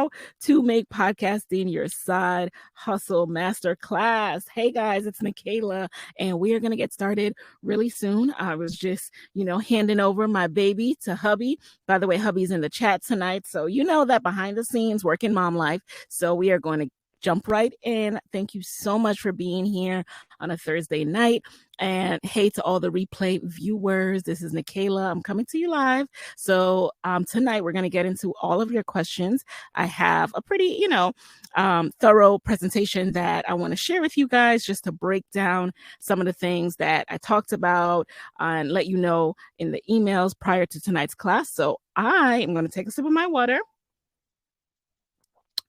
how to make podcasting your side hustle masterclass. Hey guys, it's Michaela, and we are going to get started really soon. I was just, handing over my baby to hubby. By the way, hubby's in the chat tonight, so you know that behind the scenes working mom life. So we are going to jump right in. Thank you so much for being here on a Thursday night. And hey to all the replay viewers, this is Michaela. I'm coming to you live. So tonight we're going to get into all of your questions. I have a pretty, thorough presentation that I want to share with you guys just to break down some of the things that I talked about and let you know in the emails prior to tonight's class. So I am going to take a sip of my water.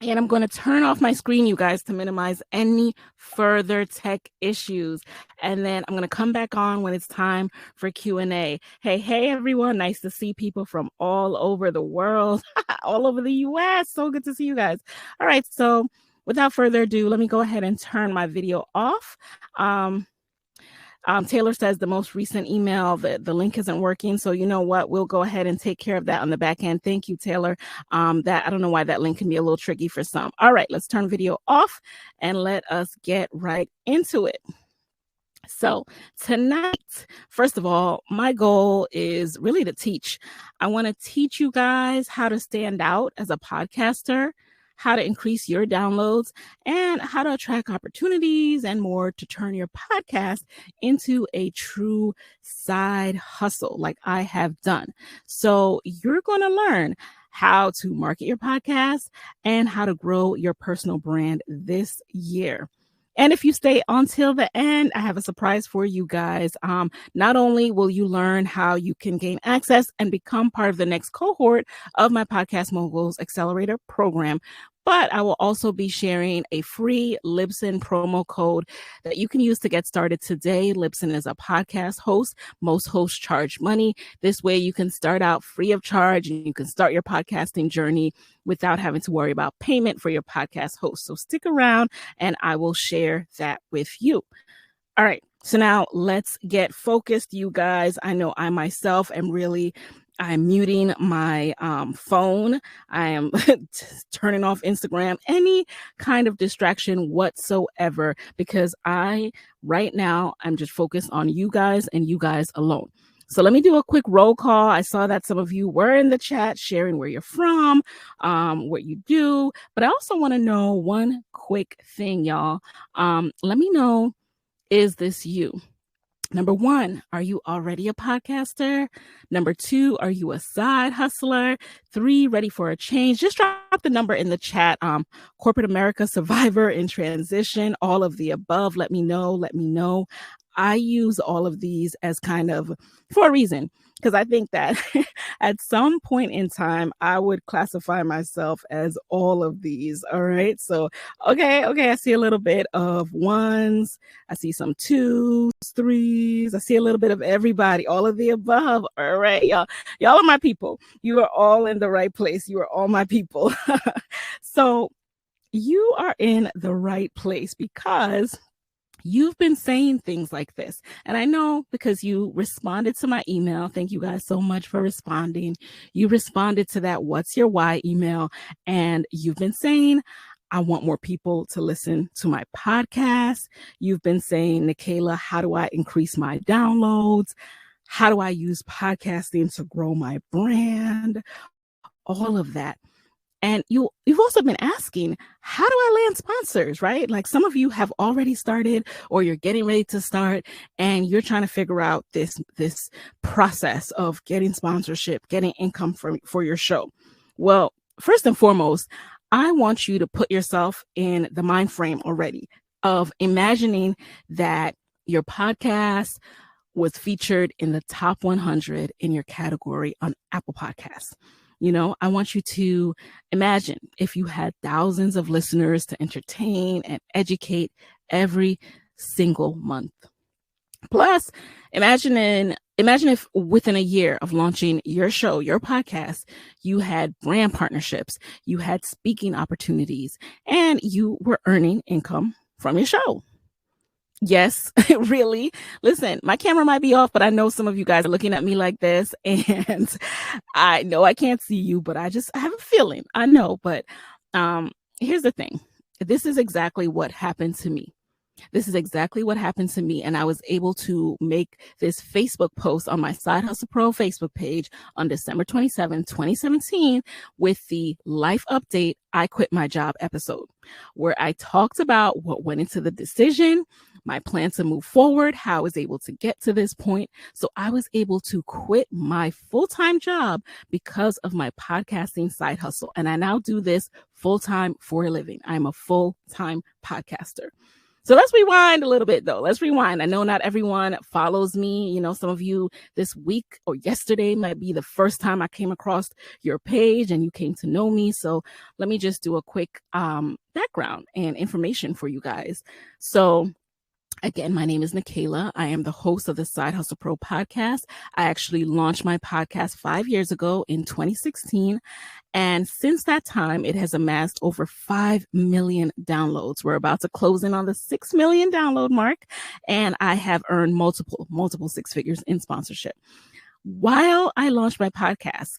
And I'm going to turn off my screen, you guys, to minimize any further tech issues. And then I'm going to come back on when it's time for Q&A. Hey, everyone. Nice to see people from all over the world, all over the U.S. So good to see you guys. All right. So without further ado, let me go ahead and turn my video off. Taylor says the most recent email, the link isn't working. So you know what? We'll go ahead and take care of that on the back end. Thank you, Taylor. That I don't know why that link can be a little tricky for some. All right, let's turn video off and let us get right into it. So tonight, first of all, my goal is really to teach. I want to teach you guys how to stand out as a podcaster, how to increase your downloads, and how to attract opportunities and more to turn your podcast into a true side hustle like I have done. So you're going to learn how to market your podcast and how to grow your personal brand this year. And if you stay until the end, I have a surprise for you guys. Not only will you learn how you can gain access and become part of the next cohort of my Podcast Moguls Accelerator program, but I will also be sharing a free Libsyn promo code that you can use to get started today. Libsyn is a podcast host. Most hosts charge money. This way you can start out free of charge and you can start your podcasting journey without having to worry about payment for your podcast host. So stick around and I will share that with you. All right. So now let's get focused, you guys. I know I myself am I'm muting my phone. I am turning off Instagram, any kind of distraction whatsoever, because right now, I'm just focused on you guys and you guys alone. So let me do a quick roll call. I saw that some of you were in the chat sharing where you're from, what you do, but I also want to know one quick thing, y'all. Let me know, is this you? Number one, are you already a podcaster? Number two, are you a side hustler? Three, ready for a change? Just drop the number in the chat. Corporate America, survivor, in transition, all of the above. Let me know. I use all of these as kind of for a reason, because I think that at some point in time, I would classify myself as all of these. All right. So, okay. I see a little bit of ones. I see some twos, threes. I see a little bit of everybody, all of the above. All right, y'all. Y'all are my people. You are all in the right place. You are all my people. So you are in the right place because you've been saying things like this. And I know because you responded to my email. Thank you guys so much for responding. You responded to that What's Your Why email. And you've been saying, I want more people to listen to my podcast. You've been saying, Michaela, how do I increase my downloads? How do I use podcasting to grow my brand? All of that. And you've also been asking, how do I land sponsors, right? Like some of you have already started or you're getting ready to start and you're trying to figure out this process of getting sponsorship, getting income for your show. Well, first and foremost, I want you to put yourself in the mind frame already of imagining that your podcast was featured in the top 100 in your category on Apple Podcasts. I want you to imagine if you had thousands of listeners to entertain and educate every single month. Plus, imagine if within a year of launching your show, your podcast, you had brand partnerships, you had speaking opportunities, and you were earning income from your show. Yes, really. Listen, my camera might be off, but I know some of you guys are looking at me like this, and I know I can't see you, but I have a feeling. I know, but Here's the thing. This is exactly what happened to me. This is exactly what happened to me. And I was able to make this Facebook post on my Side Hustle Pro Facebook page on December 27, 2017, with the life update, I quit my job episode, where I talked about what went into the decision, my plan to move forward, how I was able to get to this point. So I was able to quit my full-time job because of my podcasting side hustle. And I now do this full-time for a living. I'm a full-time podcaster. So let's rewind a little bit, though. Let's rewind. I know not everyone follows me. You know, some of you this week or yesterday might be the first time I came across your page and you came to know me. So let me just do a quick background and information for you guys. So again, my name is Nikayla. I am the host of the Side Hustle Pro podcast. I actually launched my podcast 5 years ago in 2016. And since that time, it has amassed over 5 million downloads. We're about to close in on the 6 million download mark. And I have earned multiple six figures in sponsorship. While I launched my podcast,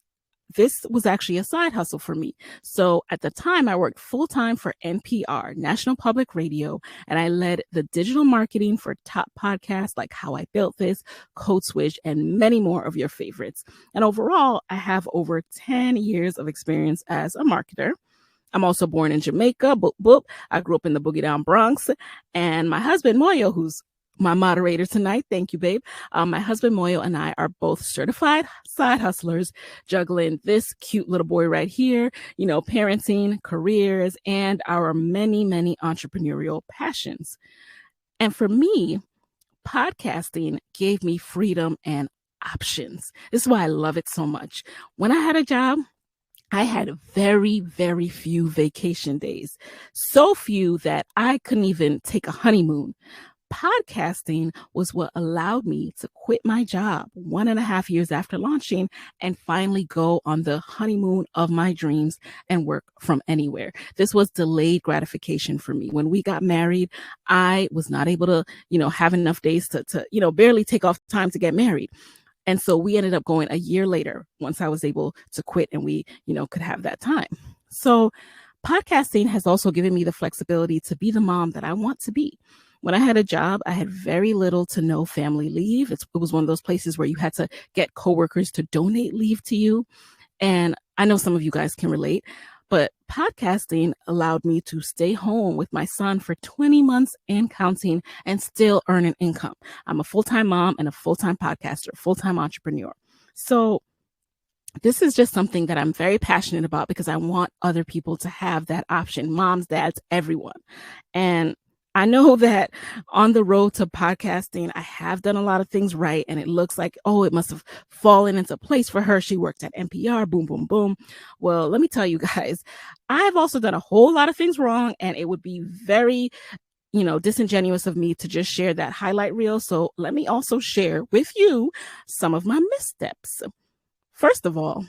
this was actually a side hustle for me. So at the time, I worked full-time for NPR, National Public Radio, and I led the digital marketing for top podcasts like How I Built This, Code Switch, and many more of your favorites. And overall, I have over 10 years of experience as a marketer. I'm also born in Jamaica. Boop, boop. I grew up in the Boogie Down Bronx. And my husband, Moyo, who's my moderator tonight. Thank you, babe. My husband, Moyo, and I are both certified side hustlers, juggling this cute little boy right here, you know, parenting, careers, and our many, many entrepreneurial passions. And for me, podcasting gave me freedom and options. This is why I love it so much. When I had a job, I had very, very few vacation days. So few that I couldn't even take a honeymoon. Podcasting was what allowed me to quit my job 1.5 years after launching and finally go on the honeymoon of my dreams and work from anywhere. This was delayed gratification for me. When we got married, I was not able to, have enough days to barely take off time to get married. And so we ended up going a year later once I was able to quit and we, could have that time. So podcasting has also given me the flexibility to be the mom that I want to be. When I had a job, I had very little to no family leave. It was one of those places where you had to get coworkers to donate leave to you. And I know some of you guys can relate, but podcasting allowed me to stay home with my son for 20 months and counting and still earn an income. I'm a full-time mom and a full-time podcaster, full-time entrepreneur. So this is just something that I'm very passionate about because I want other people to have that option. Moms, dads, everyone. And I know that on the road to podcasting, I have done a lot of things right. And it looks like, it must have fallen into place for her. She worked at NPR, boom, boom, boom. Well, let me tell you guys, I've also done a whole lot of things wrong. And it would be very, disingenuous of me to just share that highlight reel. So let me also share with you some of my missteps. First of all,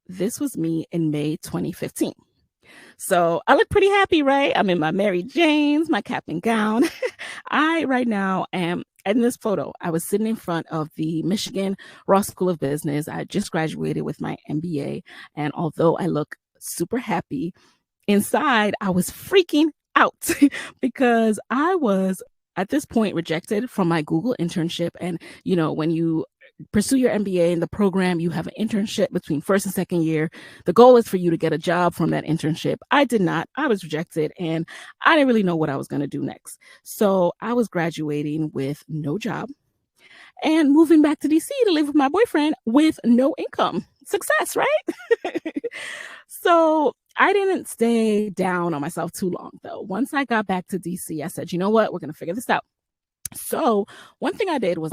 this was me in May 2015. So I look pretty happy, right? I'm in my Mary Janes, my cap and gown. I right now am in this photo. I was sitting in front of the Michigan Ross School of Business. I just graduated with my MBA. And although I look super happy, inside I was freaking out because I was at this point rejected from my Google internship. And, when you pursue your MBA in the program, you have an internship between first and second year. The goal is for you to get a job from that internship. I did not. I was rejected and I didn't really know what I was going to do next. So I was graduating with no job and moving back to DC to live with my boyfriend with no income. Success, right? So I didn't stay down on myself too long, though. Once I got back to DC, I said, you know what? We're going to figure this out. So one thing I did was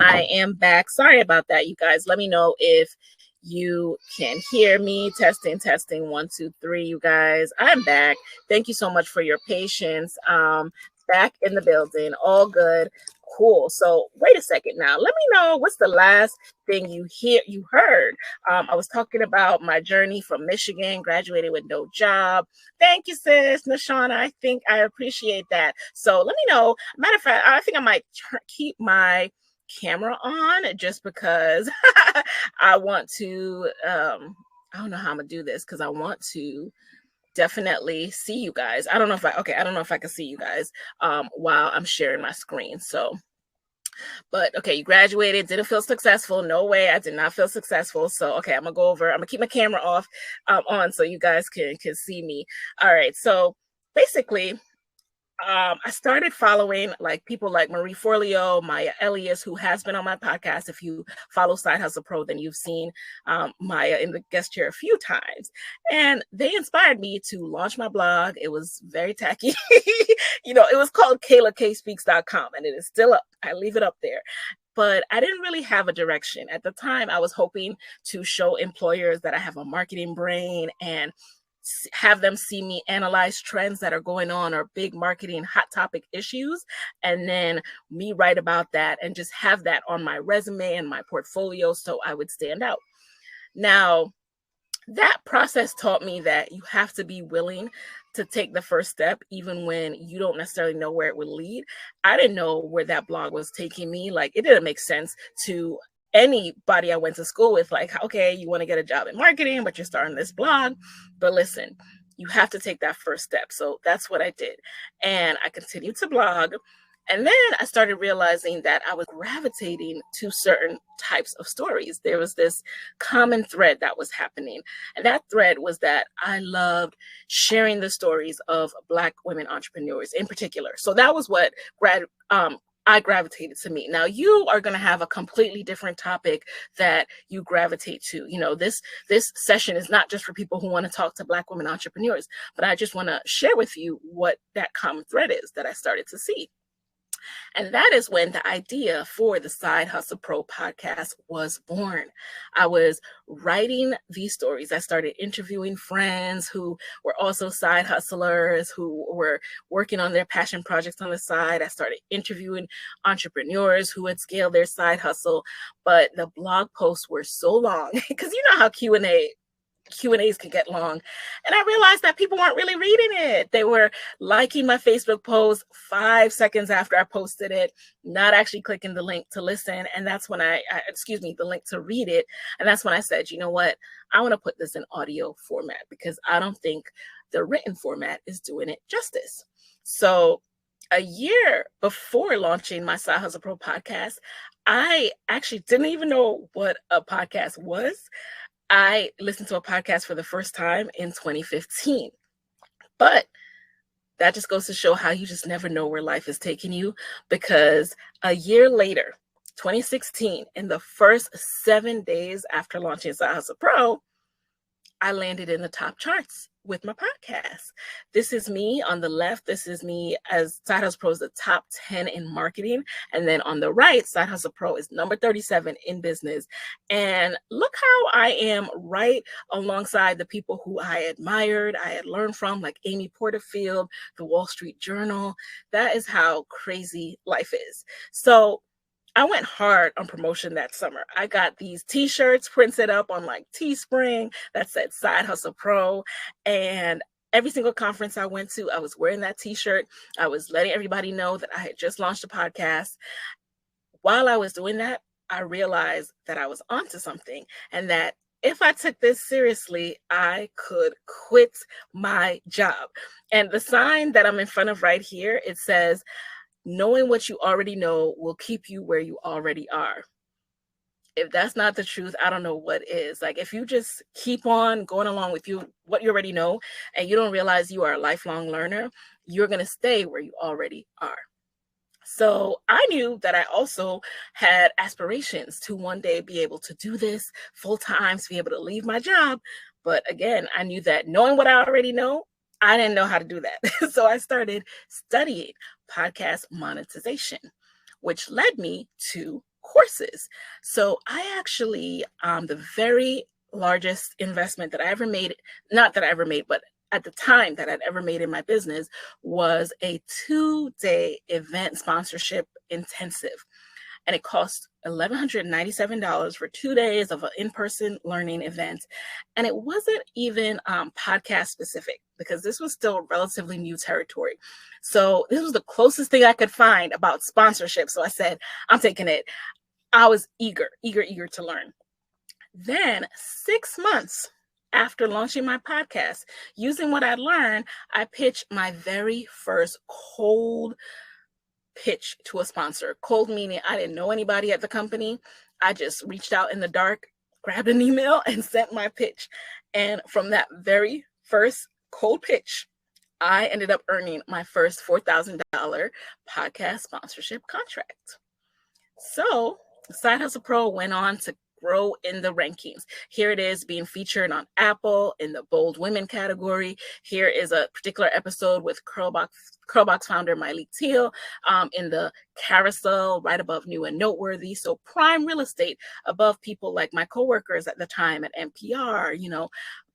I am back. Sorry about that, you guys. Let me know if you can hear me. Testing, testing, 1, 2, 3, you guys. I'm back. Thank you so much for your patience. Back in the building. All good. Cool. So wait a second now. Let me know what's the last thing you heard. I was talking about my journey from Michigan, graduated with no job. Thank you, sis, Nashana. I think I appreciate that. So let me know. Matter of fact, I think I might keep my camera on just because I want to I don't know how I'm gonna do this because I want to definitely see you guys. I don't know if I can see you guys while I'm sharing my screen. So but okay, you graduated, didn't feel successful. No way, I did not feel successful. So okay, I'm gonna keep my camera off on so you guys can see me. All right, so basically I started following like people like Marie Forleo, Maya Elias, who has been on my podcast. If you follow Side Hustle Pro, then you've seen Maya in the guest chair a few times. And they inspired me to launch my blog. It was very tacky. It was called KaylaKSpeaks.com, and it is still up. I leave it up there. But I didn't really have a direction. At the time, I was hoping to show employers that I have a marketing brain and have them see me analyze trends that are going on or big marketing hot topic issues, and then me write about that and just have that on my resume and my portfolio so I would stand out. Now, that process taught me that you have to be willing to take the first step, even when you don't necessarily know where it would lead. I didn't know where that blog was taking me. Like, it didn't make sense to anybody I went to school with. Like, okay, you want to get a job in marketing, but you're starting this blog. But listen, you have to take that first step. So that's what I did. And I continued to blog. And then I started realizing that I was gravitating to certain types of stories. There was this common thread that was happening. And that thread was that I loved sharing the stories of Black women entrepreneurs in particular. So that was what I gravitated to me. Now you are going to have a completely different topic that you gravitate to. This session is not just for people who want to talk to Black women entrepreneurs, but I just want to share with you what that common thread is that I started to see. And that is when the idea for the Side Hustle Pro podcast was born. I was writing these stories. I started interviewing friends who were also side hustlers, who were working on their passion projects on the side. I started interviewing entrepreneurs who had scaled their side hustle. But the blog posts were so long because you know how Q&As can get long. And I realized that people weren't really reading it. They were liking my Facebook post 5 seconds after I posted it, not actually clicking the link to listen. And that's when the link to read it. And that's when I said, you know what? I want to put this in audio format because I don't think the written format is doing it justice. So a year before launching my Side Hustle Pro podcast, I actually didn't even know what a podcast was. I listened to a podcast for the first time in 2015. But that just goes to show how you just never know where life is taking you, because a year later, 2016, in the first 7 days after launching Side Hustle Pro, I landed in the top charts with my podcast. This is me on the left. This is me as Side Hustle Pro is the top 10 in marketing. And then on the right, Side Hustle Pro is number 37 in business. And look how I am right alongside the people who I admired, I had learned from, like Amy Porterfield, the Wall Street Journal. That is how crazy life is. So I went hard on promotion that summer. I got these t-shirts printed up on like Teespring that said Side Hustle Pro. And every single conference I went to, I was wearing that t-shirt. I was letting everybody know that I had just launched a podcast. While I was doing that, I realized that I was onto something, and that if I took this seriously, I could quit my job. And the sign that I'm in front of right here, it says, knowing what you already know will keep you where you already are. If that's not the truth, I don't know what is. Like, if you just keep on going along with what you already know, and you don't realize you are a lifelong learner, you're going to stay where you already are. So I knew that I also had aspirations to one day be able to do this full time, to be able to leave my job. But again, I knew that knowing what I already know, I didn't know how to do that. So I started studying podcast monetization. which led me to courses. So I actually, the very largest investment that I ever made, not that I ever made, but at the time that I'd ever made in my business, was a 2-day event sponsorship intensive. And it cost $1,197 for 2 days of an in-person learning event. And it wasn't even podcast specific, because this was still relatively new territory. So this was the closest thing I could find about sponsorship. So I said, I'm taking it. I was eager to learn. Then 6 months after launching my podcast, using what I learned, I pitched my very first cold pitch to a sponsor. Cold meaning I didn't know anybody at the company. I just reached out in the dark, grabbed an email, and sent my pitch. And from that very first cold pitch, I ended up earning my first $4,000 podcast sponsorship contract. So Side Hustle Pro went on to grow in the rankings. Here it is being featured on Apple in the Bold Women category. Here is a particular episode with Curlbox founder Myleik Teele in the carousel right above new and noteworthy. So prime real estate above people like my coworkers at the time at NPR,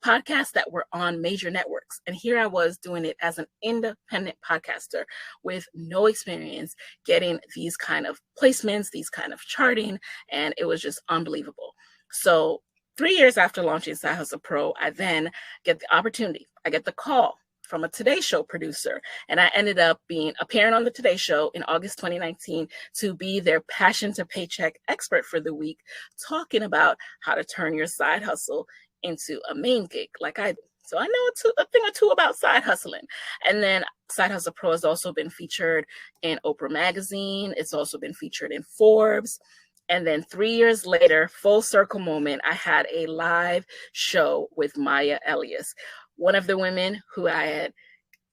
podcasts that were on major networks. And here I was doing it as an independent podcaster with no experience, getting these kind of placements, these kind of charting, and it was just unbelievable. So 3 years after launching Side Hustle Pro, I then get the opportunity. I get the call from a Today Show producer, and I ended up appearing on the Today Show in August 2019 to be their passion to paycheck expert for the week, talking about how to turn your side hustle into a main gig like I do. So I know a thing or two about side hustling. And then Side Hustle Pro has also been featured in Oprah Magazine. It's also been featured in Forbes. And then 3 years later, full circle moment, I had a live show with Maya Elias, one of the women who I had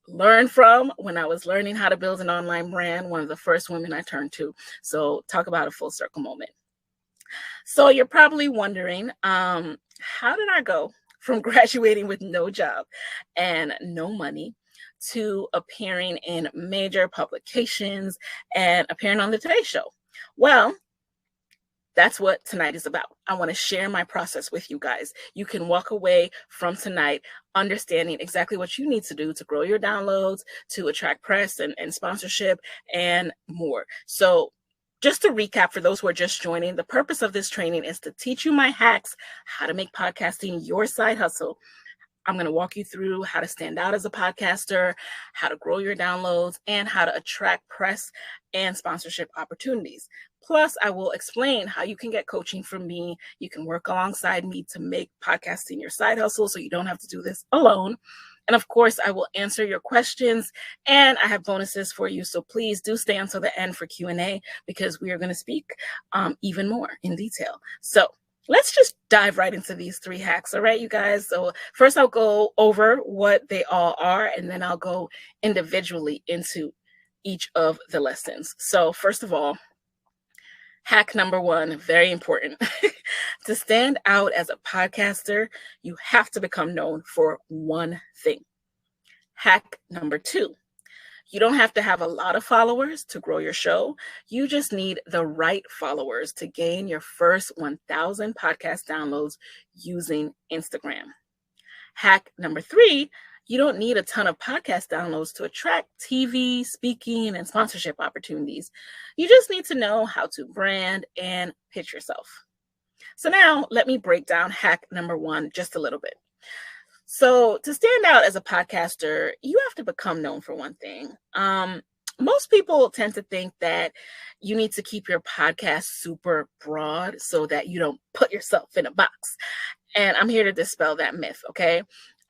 learned from when I was learning how to build an online brand, one of the first women I turned to. So talk about a full circle moment. So you're probably wondering, how did I go from graduating with no job and no money to appearing in major publications and appearing on the Today Show? Well, that's what tonight is about. I want to share my process with you guys. You can walk away from tonight understanding exactly what you need to do to grow your downloads, to attract press and sponsorship, and more. So just to recap for those who are just joining, the purpose of this training is to teach you my hacks, how to make podcasting your side hustle. I'm going to walk you through how to stand out as a podcaster, how to grow your downloads, and how to attract press and sponsorship opportunities. Plus, I will explain how you can get coaching from me. You can work alongside me to make podcasting your side hustle so you don't have to do this alone. And of course, I will answer your questions, and I have bonuses for you. So please do stay until the end for Q&A, because we are going to speak even more in detail. So let's just dive right into these 3 hacks. All right, you guys. So first I'll go over what they all are, and then I'll go individually into each of the lessons. So first of all, hack number 1, very important. To stand out as a podcaster, you have to become known for one thing. Hack number 2, you don't have to have a lot of followers to grow your show. You just need the right followers to gain your first 1,000 podcast downloads using Instagram. Hack number 3, you don't need a ton of podcast downloads to attract TV, speaking, and sponsorship opportunities. You just need to know how to brand and pitch yourself. So now let me break down hack number 1 just a little bit. So to stand out as a podcaster, you have to become known for one thing. Most people tend to think that you need to keep your podcast super broad so that you don't put yourself in a box. And I'm here to dispel that myth, okay?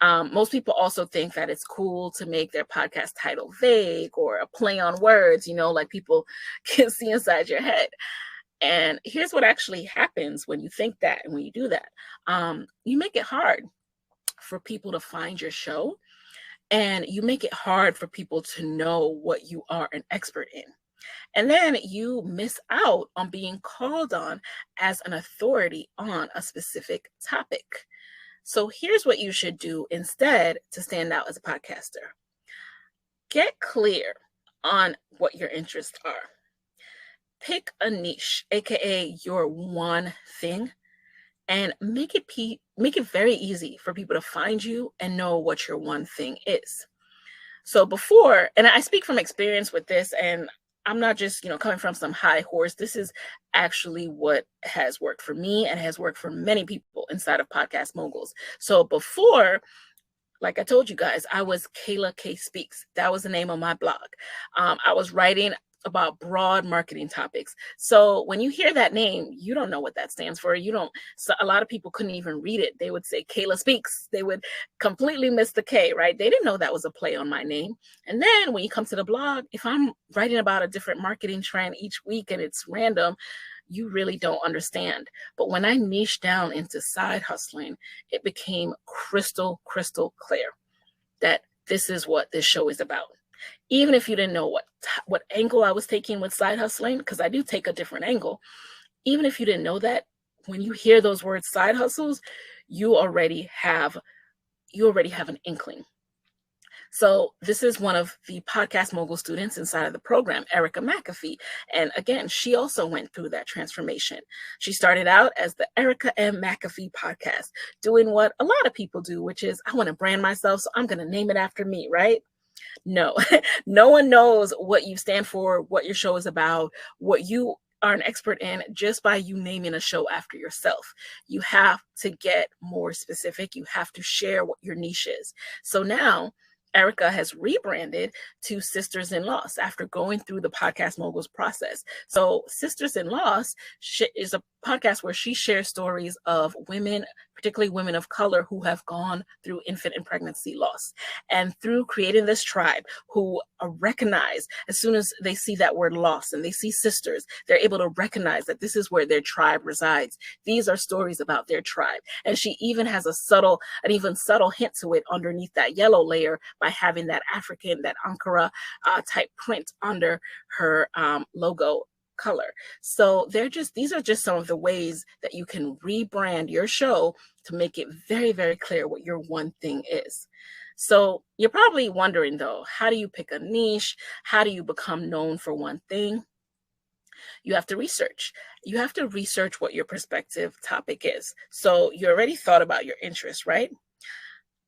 Most people also think that it's cool to make their podcast title vague or a play on words, like people can see inside your head. And here's what actually happens when you think that and when you do that. You make it hard for people to find your show, and you make it hard for people to know what you are an expert in. And then you miss out on being called on as an authority on a specific topic. So here's what you should do instead to stand out as a podcaster. Get clear on what your interests are. Pick a niche, aka your one thing, and make it very easy for people to find you and know what your one thing is. So before, and I speak from experience with this, and I'm not just, coming from some high horse. This is actually what has worked for me and has worked for many people inside of Podcast Moguls. So before, like I told you guys, I was Kayla K Speaks. That was the name of my blog. I was writing about broad marketing topics. So when you hear that name, you don't know what that stands for. So a lot of people couldn't even read it. They would say Kayla Speaks. They would completely miss the K, right? They didn't know that was a play on my name. And then when you come to the blog, if I'm writing about a different marketing trend each week and it's random, you really don't understand. But when I niched down into side hustling, it became crystal clear that this is what this show is about. Even if you didn't know what angle I was taking with side hustling, because I do take a different angle, even if you didn't know that, when you hear those words side hustles, you already have an inkling. So this is one of the Podcast Mogul students inside of the program, Erica Mcafee. And again, she also went through that transformation. She started out as the Erica M. Mcafee podcast, doing what a lot of people do, which is, I want to brand myself, so I'm going to name it after me, right? No, no one knows what you stand for, what your show is about, what you are an expert in just by you naming a show after yourself. You have to get more specific. You have to share what your niche is. So now Erica has rebranded to Sisters in Loss after going through the Podcast Moguls process. So Sisters in Loss is a podcast where she shares stories of women, particularly women of color, who have gone through infant and pregnancy loss. And through creating this tribe who recognize, as soon as they see that word loss and they see sisters, they're able to recognize that this is where their tribe resides. These are stories about their tribe. And she even has an even subtle hint to it underneath that yellow layer by having that African, that Ankara type print under her logo color. So these are just some of the ways that you can rebrand your show to make it very, very clear what your one thing is. So you're probably wondering though, how do you pick a niche? How do you become known for one thing? You have to research. You have to research what your prospective topic is. So you already thought about your interests, right?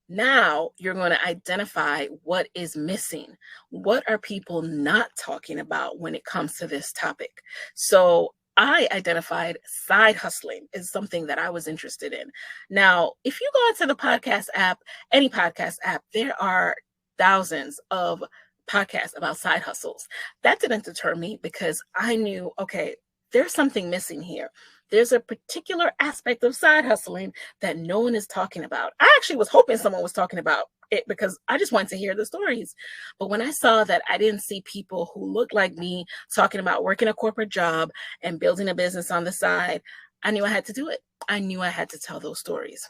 Now you're going to identify what is missing. What are people not talking about when it comes to this topic? So I identified side hustling is something that I was interested in. Now, if you go into the podcast app, any podcast app, there are thousands of podcasts about side hustles. That didn't deter me because I knew, okay, there's something missing here. There's a particular aspect of side hustling that no one is talking about. I actually was hoping someone was talking about it because I just wanted to hear the stories. But when I saw that I didn't see people who looked like me talking about working a corporate job and building a business on the side, I knew I had to do it. I knew I had to tell those stories.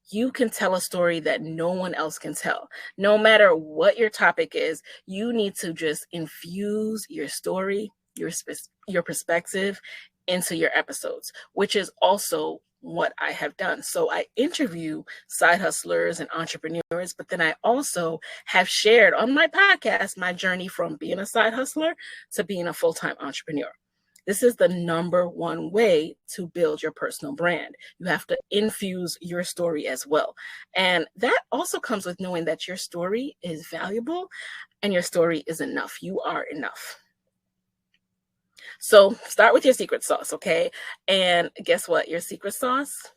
You can tell a story that no one else can tell. No matter what your topic is, you need to just infuse your story, your perspective into your episodes, which is also what I have done. So I interview side hustlers and entrepreneurs, but then I also have shared on my podcast my journey from being a side hustler to being a full-time entrepreneur. This is the number one way to build your personal brand. You have to infuse your story as well. And that also comes with knowing that your story is valuable and your story is enough. You are enough. So start with your secret sauce, okay? And guess what? Your secret sauce,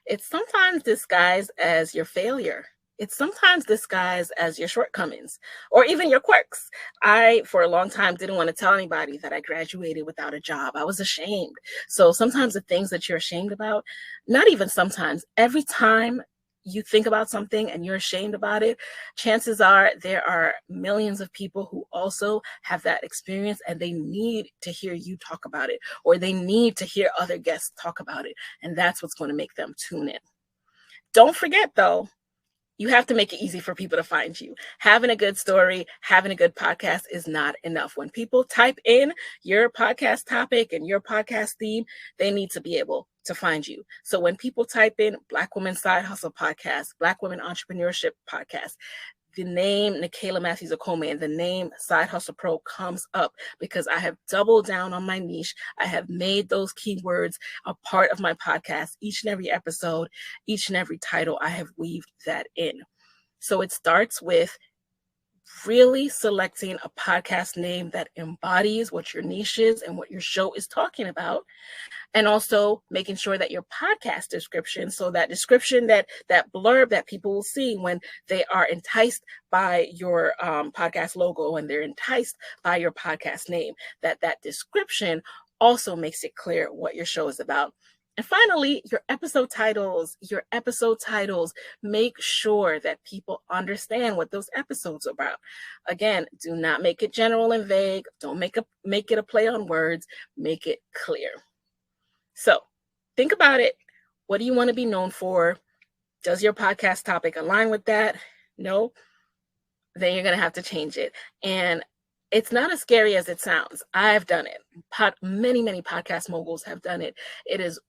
it's sometimes disguised as your failure. It's sometimes disguised as your shortcomings or even your quirks. I, for a long time, didn't want to tell anybody that I graduated without a job. I was ashamed. So sometimes the things that you're ashamed about, not even sometimes, every time you think about something and you're ashamed about it, chances are there are millions of people who also have that experience and they need to hear you talk about it, or they need to hear other guests talk about it. And that's what's going to make them tune in. Don't forget though, you have to make it easy for people to find you. Having a good story, having a good podcast is not enough. When people type in your podcast topic and your podcast theme, they need to be able to find you. So when people type in Black Women Side Hustle Podcast, Black Women Entrepreneurship Podcast, the name Nikayla Matthews Okome and the name Side Hustle Pro comes up because I have doubled down on my niche. I have made those keywords a part of my podcast. Each and every episode, each and every title, I have weaved that in. So it starts with really selecting a podcast name that embodies what your niche is and what your show is talking about. And also making sure that your podcast description, so that description, that blurb that people will see when they are enticed by your podcast logo and they're enticed by your podcast name, that description also makes it clear what your show is about. And finally, your episode titles. Make sure that people understand what those episodes are about. Again, do not make it general and vague. Don't make it a play on words. Make it clear. So think about it. What do you want to be known for? Does your podcast topic align with that? No? Then you're going to have to change it. And it's not as scary as it sounds. I've done it. Many podcast moguls have done it. It is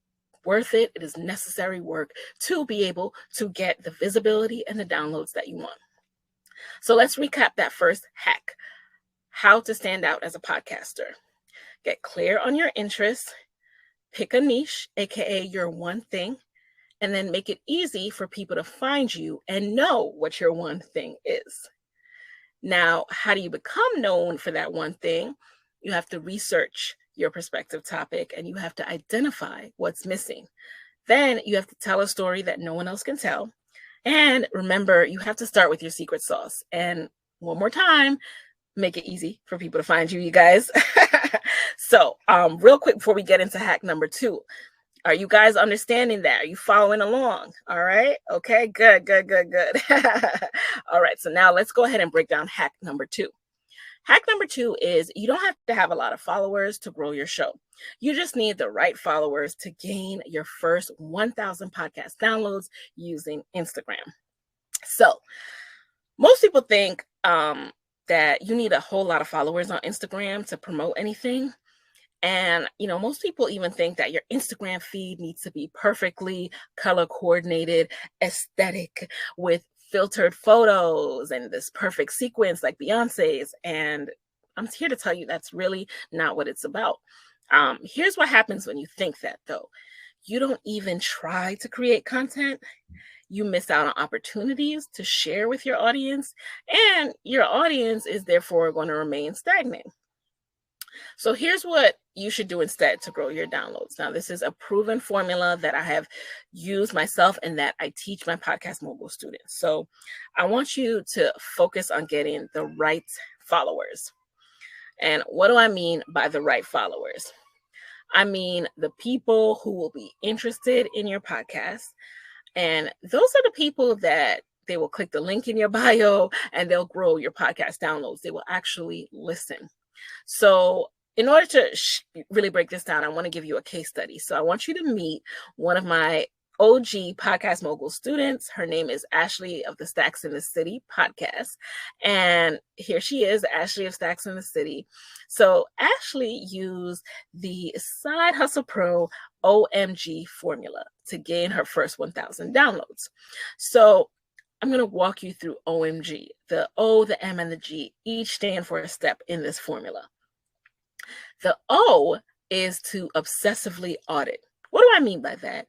worth it. It is necessary work to be able to get the visibility and the downloads that you want. So let's recap that first hack. How to stand out as a podcaster. Get clear on your interests. Pick a niche, aka your one thing, and then make it easy for people to find you and know what your one thing is. Now, how do you become known for that one thing? You have to research your prospective topic and you have to identify what's missing. Then you have to tell a story that no one else can tell. And remember, you have to start with your secret sauce. And one more time, make it easy for people to find you, you guys. So real quick before we get into hack number 2, are you guys understanding that? Are you following along? All right. Okay, good. All right. So now let's go ahead and break down hack number 2. Hack number 2 is you don't have to have a lot of followers to grow your show. You just need the right followers to gain your first 1,000 podcast downloads using Instagram. So most people think that you need a whole lot of followers on Instagram to promote anything. And, most people even think that your Instagram feed needs to be perfectly color coordinated, aesthetic, with filtered photos and this perfect sequence like Beyonce's. And I'm here to tell you that's really not what it's about. Here's what happens when you think that, though. You don't even try to create content. You miss out on opportunities to share with your audience, and your audience is therefore going to remain stagnant. So here's what you should do instead to grow your downloads. Now, this is a proven formula that I have used myself and that I teach my Podcast Mogul students. So I want you to focus on getting the right followers. And what do I mean by the right followers? I mean the people who will be interested in your podcast. And those are the people that they will click the link in your bio and they'll grow your podcast downloads. They will actually listen. So in order to really break this down, I want to give you a case study. So I want you to meet one of my OG Podcast Mogul students. Her name is Ashley of the Stacks in the City podcast. And here she is, Ashley of Stacks in the City. So Ashley used the Side Hustle Pro OMG formula to gain her first 1,000 downloads. So I'm going to walk you through OMG. The O, the M, and the G each stand for a step in this formula. The O is to obsessively audit. What do I mean by that?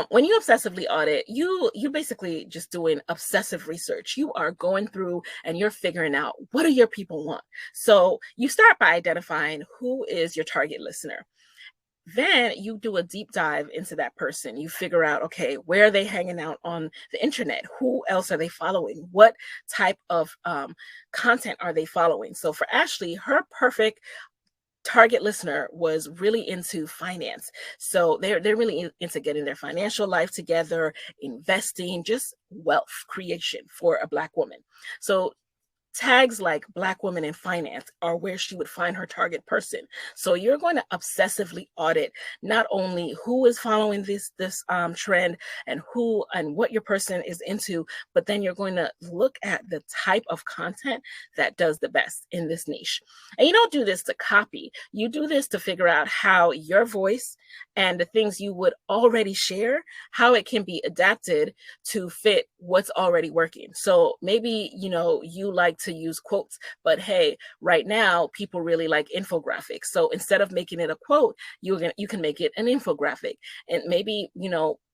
When you obsessively audit, you basically just doing obsessive research. You are going through and you're figuring out what do your people want. So you start by identifying who is your target listener. Then you do a deep dive into that person. You figure out, okay, where are they hanging out on the internet? Who else are they following? What type of content are they following? So for Ashley, her perfect target listener was really into finance. So they're really into getting their financial life together, investing, just wealth creation for a Black woman. So Tags like Black woman in finance are where she would find her target person. So you're going to obsessively audit not only who is following this trend and who and what your person is into, but then you're going to look at the type of content that does the best in this niche. And you don't do this to copy. You do this to figure out how your voice and the things you would already share, how it can be adapted to fit what's already working. So maybe, you like to use quotes, but hey, right now people really like infographics. So instead of making it a quote, you can make it an infographic. And maybe,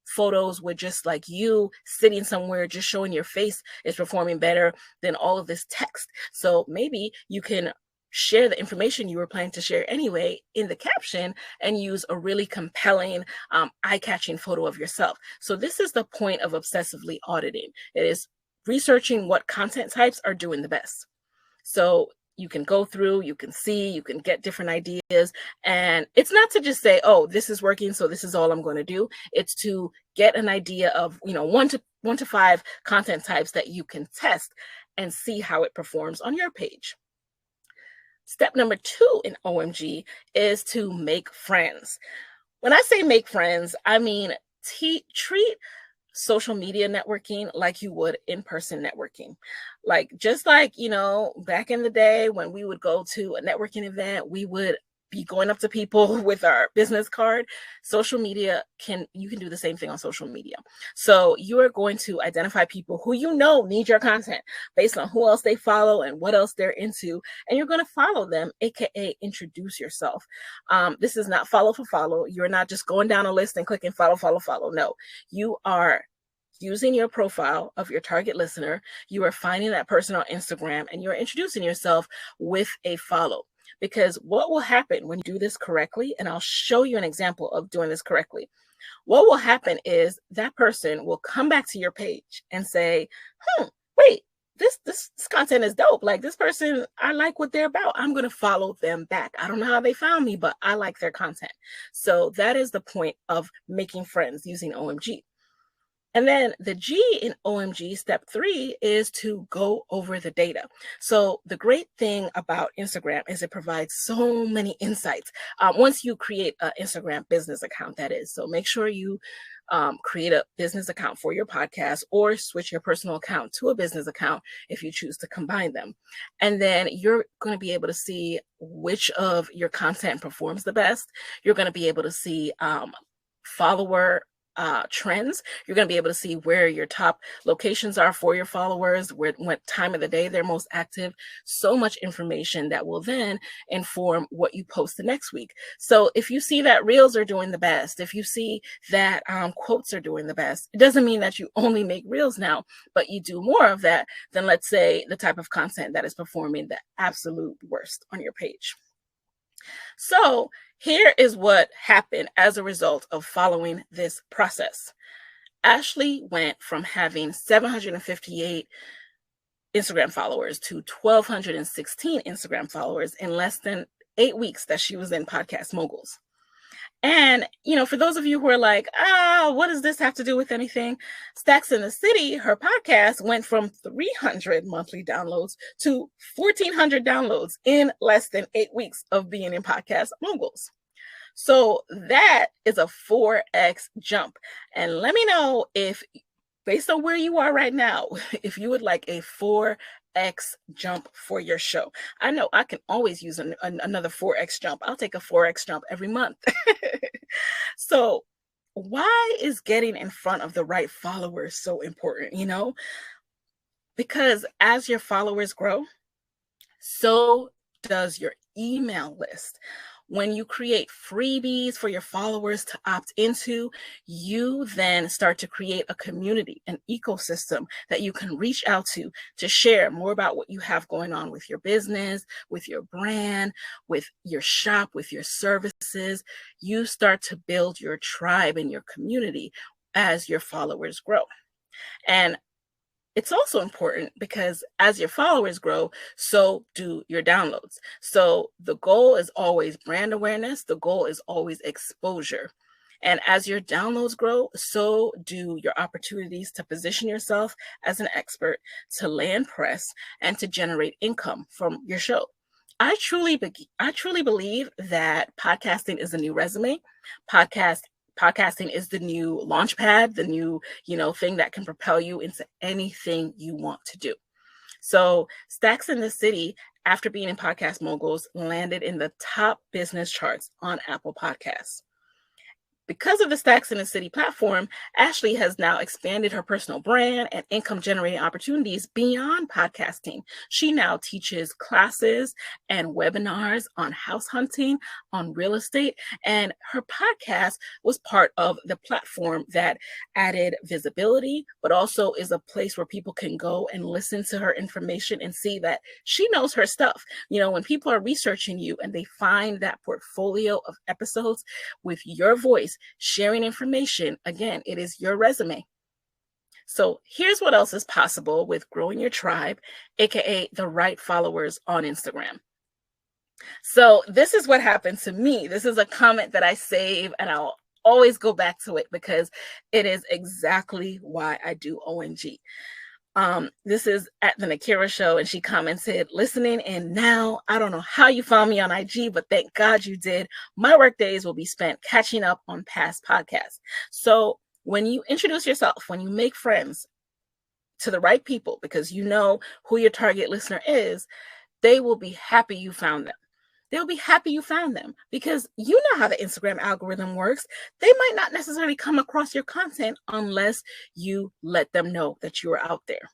photos with just like you sitting somewhere, just showing your face is performing better than all of this text. So maybe you can share the information you were planning to share anyway in the caption and use a really compelling, eye-catching photo of yourself. So this is the point of obsessively auditing. It is researching what content types are doing the best. So you can go through, you can see, you can get different ideas. And it's not to just say, oh, this is working, so this is all I'm going to do. It's to get an idea of, 1 to 5 content types that you can test and see how it performs on your page. Step number 2 in OMG is to make friends. When I say make friends, I mean treat social media networking like you would in-person networking. Just like, back in the day when we would go to a networking event, we would be going up to people with our business card. Social media you can do the same thing on social media. So you are going to identify people who need your content based on who else they follow and what else they're into, and you're going to follow them, aka introduce yourself. This is not follow for follow. You're not just going down a list and clicking follow, follow, follow. No, you are using your profile of your target listener. You are finding that person on Instagram and you're introducing yourself with a follow. Because what will happen when you do this correctly, and I'll show you an example of doing this correctly, what will happen is that person will come back to your page and say, wait, this content is dope. Like, this person, I like what they're about. I'm going to follow them back. I don't know how they found me, but I like their content. So that is the point of making friends using OMG. And then the G in OMG, step 3, is to go over the data. So the great thing about Instagram is it provides so many insights. Once you create an Instagram business account, that is. So make sure you create a business account for your podcast, or switch your personal account to a business account if you choose to combine them. And then you're going to be able to see which of your content performs the best. You're going to be able to see follower trends. You're going to be able to see where your top locations are for your followers, what time of the day they're most active. So much information that will then inform what you post the next week. So if you see that reels are doing the best, if you see that quotes are doing the best, it doesn't mean that you only make reels now, but you do more of that than, let's say, the type of content that is performing the absolute worst on your page. So here is what happened as a result of following this process. Ashley went from having 758 Instagram followers to 1,216 Instagram followers in less than 8 weeks that she was in Podcast Moguls. And, for those of you who are like, what does this have to do with anything? Stacks in the City, her podcast, went from 300 monthly downloads to 1,400 downloads in less than 8 weeks of being in Podcast Moguls. So that is a 4x jump. And let me know if, based on where you are right now, if you would like a 4x jump for your show. I know I can always use another 4x jump. I'll take a 4x jump every month. So why is getting in front of the right followers so important? Because as your followers grow, so does your email list. When you create freebies for your followers to opt into, you then start to create a community, an ecosystem that you can reach out to share more about what you have going on with your business, with your brand, with your shop, with your services. You start to build your tribe and your community as your followers grow. And it's also important because as your followers grow, so do your downloads. So the goal is always brand awareness. The goal is always exposure. And as your downloads grow, so do your opportunities to position yourself as an expert, to land press, and to generate income from your show. I truly believe that podcasting is the new resume. Podcasting is the new launch pad, the new, thing that can propel you into anything you want to do. So Stacks in the City, after being in Podcast Moguls, landed in the top business charts on Apple Podcasts. Because of the Stacks in the City platform, Ashley has now expanded her personal brand and income generating opportunities beyond podcasting. She now teaches classes and webinars on house hunting, on real estate, and her podcast was part of the platform that added visibility, but also is a place where people can go and listen to her information and see that she knows her stuff. When people are researching you and they find that portfolio of episodes with your voice, sharing information, again, it is your resume. So here's what else is possible with growing your tribe, aka the right followers on Instagram. So this is what happened to me. This is a comment that I save and I'll always go back to it because it is exactly why I do OMG. This is at the Nakira show, and she commented, listening in now. I don't know how you found me on IG, but thank God you did. My work days will be spent catching up on past podcasts. So when you introduce yourself, when you make friends to the right people, because you know who your target listener is, they will be happy you found them. They'll be happy you found them because you know how the Instagram algorithm works. They might not necessarily come across your content unless you let them know that you are out there.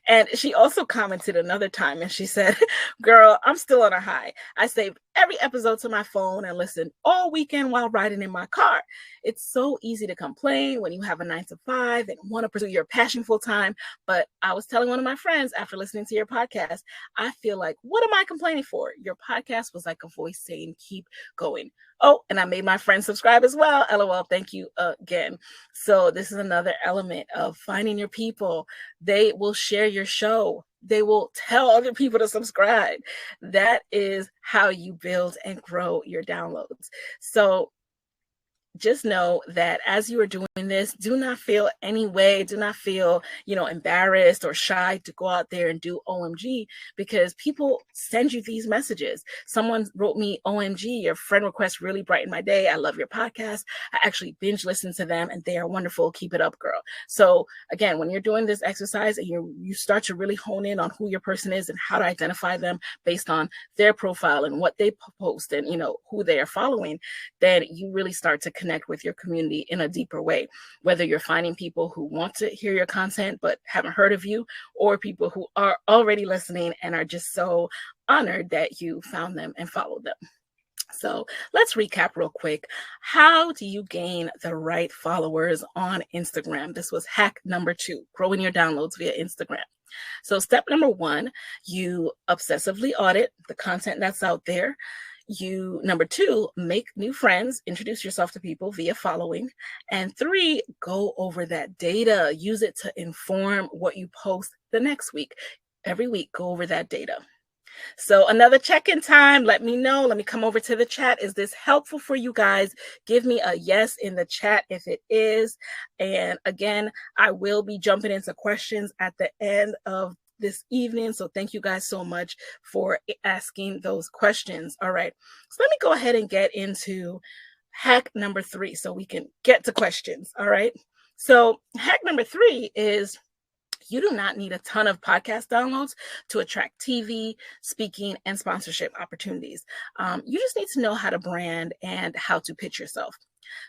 And she also commented another time and she said, girl, I'm still on a high. I saved every episode to my phone and listened all weekend while riding in my car. It's so easy to complain when you have a 9-to-5 and want to pursue your passion full time. But I was telling one of my friends after listening to your podcast, I feel like, what am I complaining for? Your podcast was like a voice saying, keep going. Oh, and I made my friends subscribe as well. LOL. Thank you again. So this is another element of finding your people. They will share your show. They will tell other people to subscribe. That is how you build and grow your downloads. So just know that as you are doing this, do not feel embarrassed or shy to go out there and do OMG, because people send you these messages. Someone wrote me, OMG, your friend request really brightened my day. I love your podcast. I actually binge listen to them and they are wonderful. Keep it up, girl. So again, when you're doing this exercise and you start to really hone in on who your person is and how to identify them based on their profile and what they post and, who they are following, then you really start to connect with your community in a deeper way, whether you're finding people who want to hear your content but haven't heard of you, or people who are already listening and are just so honored that you found them and followed them. So let's recap real quick. How do you gain the right followers on Instagram? This was hack number 2, growing your downloads via Instagram. So step number 1, you obsessively audit the content that's out there. Number 2, make new friends, introduce yourself to people via following. And 3, go over that data, use it to inform what you post the next week. Every week, go over that data. So another check-in time. Let me know. Let me come over to the chat. Is this helpful for you guys? Give me a yes in the chat if it is. And again, I will be jumping into questions at the end of this evening. So thank you guys so much for asking those questions. All right. So let me go ahead and get into hack number 3 so we can get to questions. All right. So hack number 3 is, you do not need a ton of podcast downloads to attract TV, speaking, and sponsorship opportunities. You just need to know how to brand and how to pitch yourself.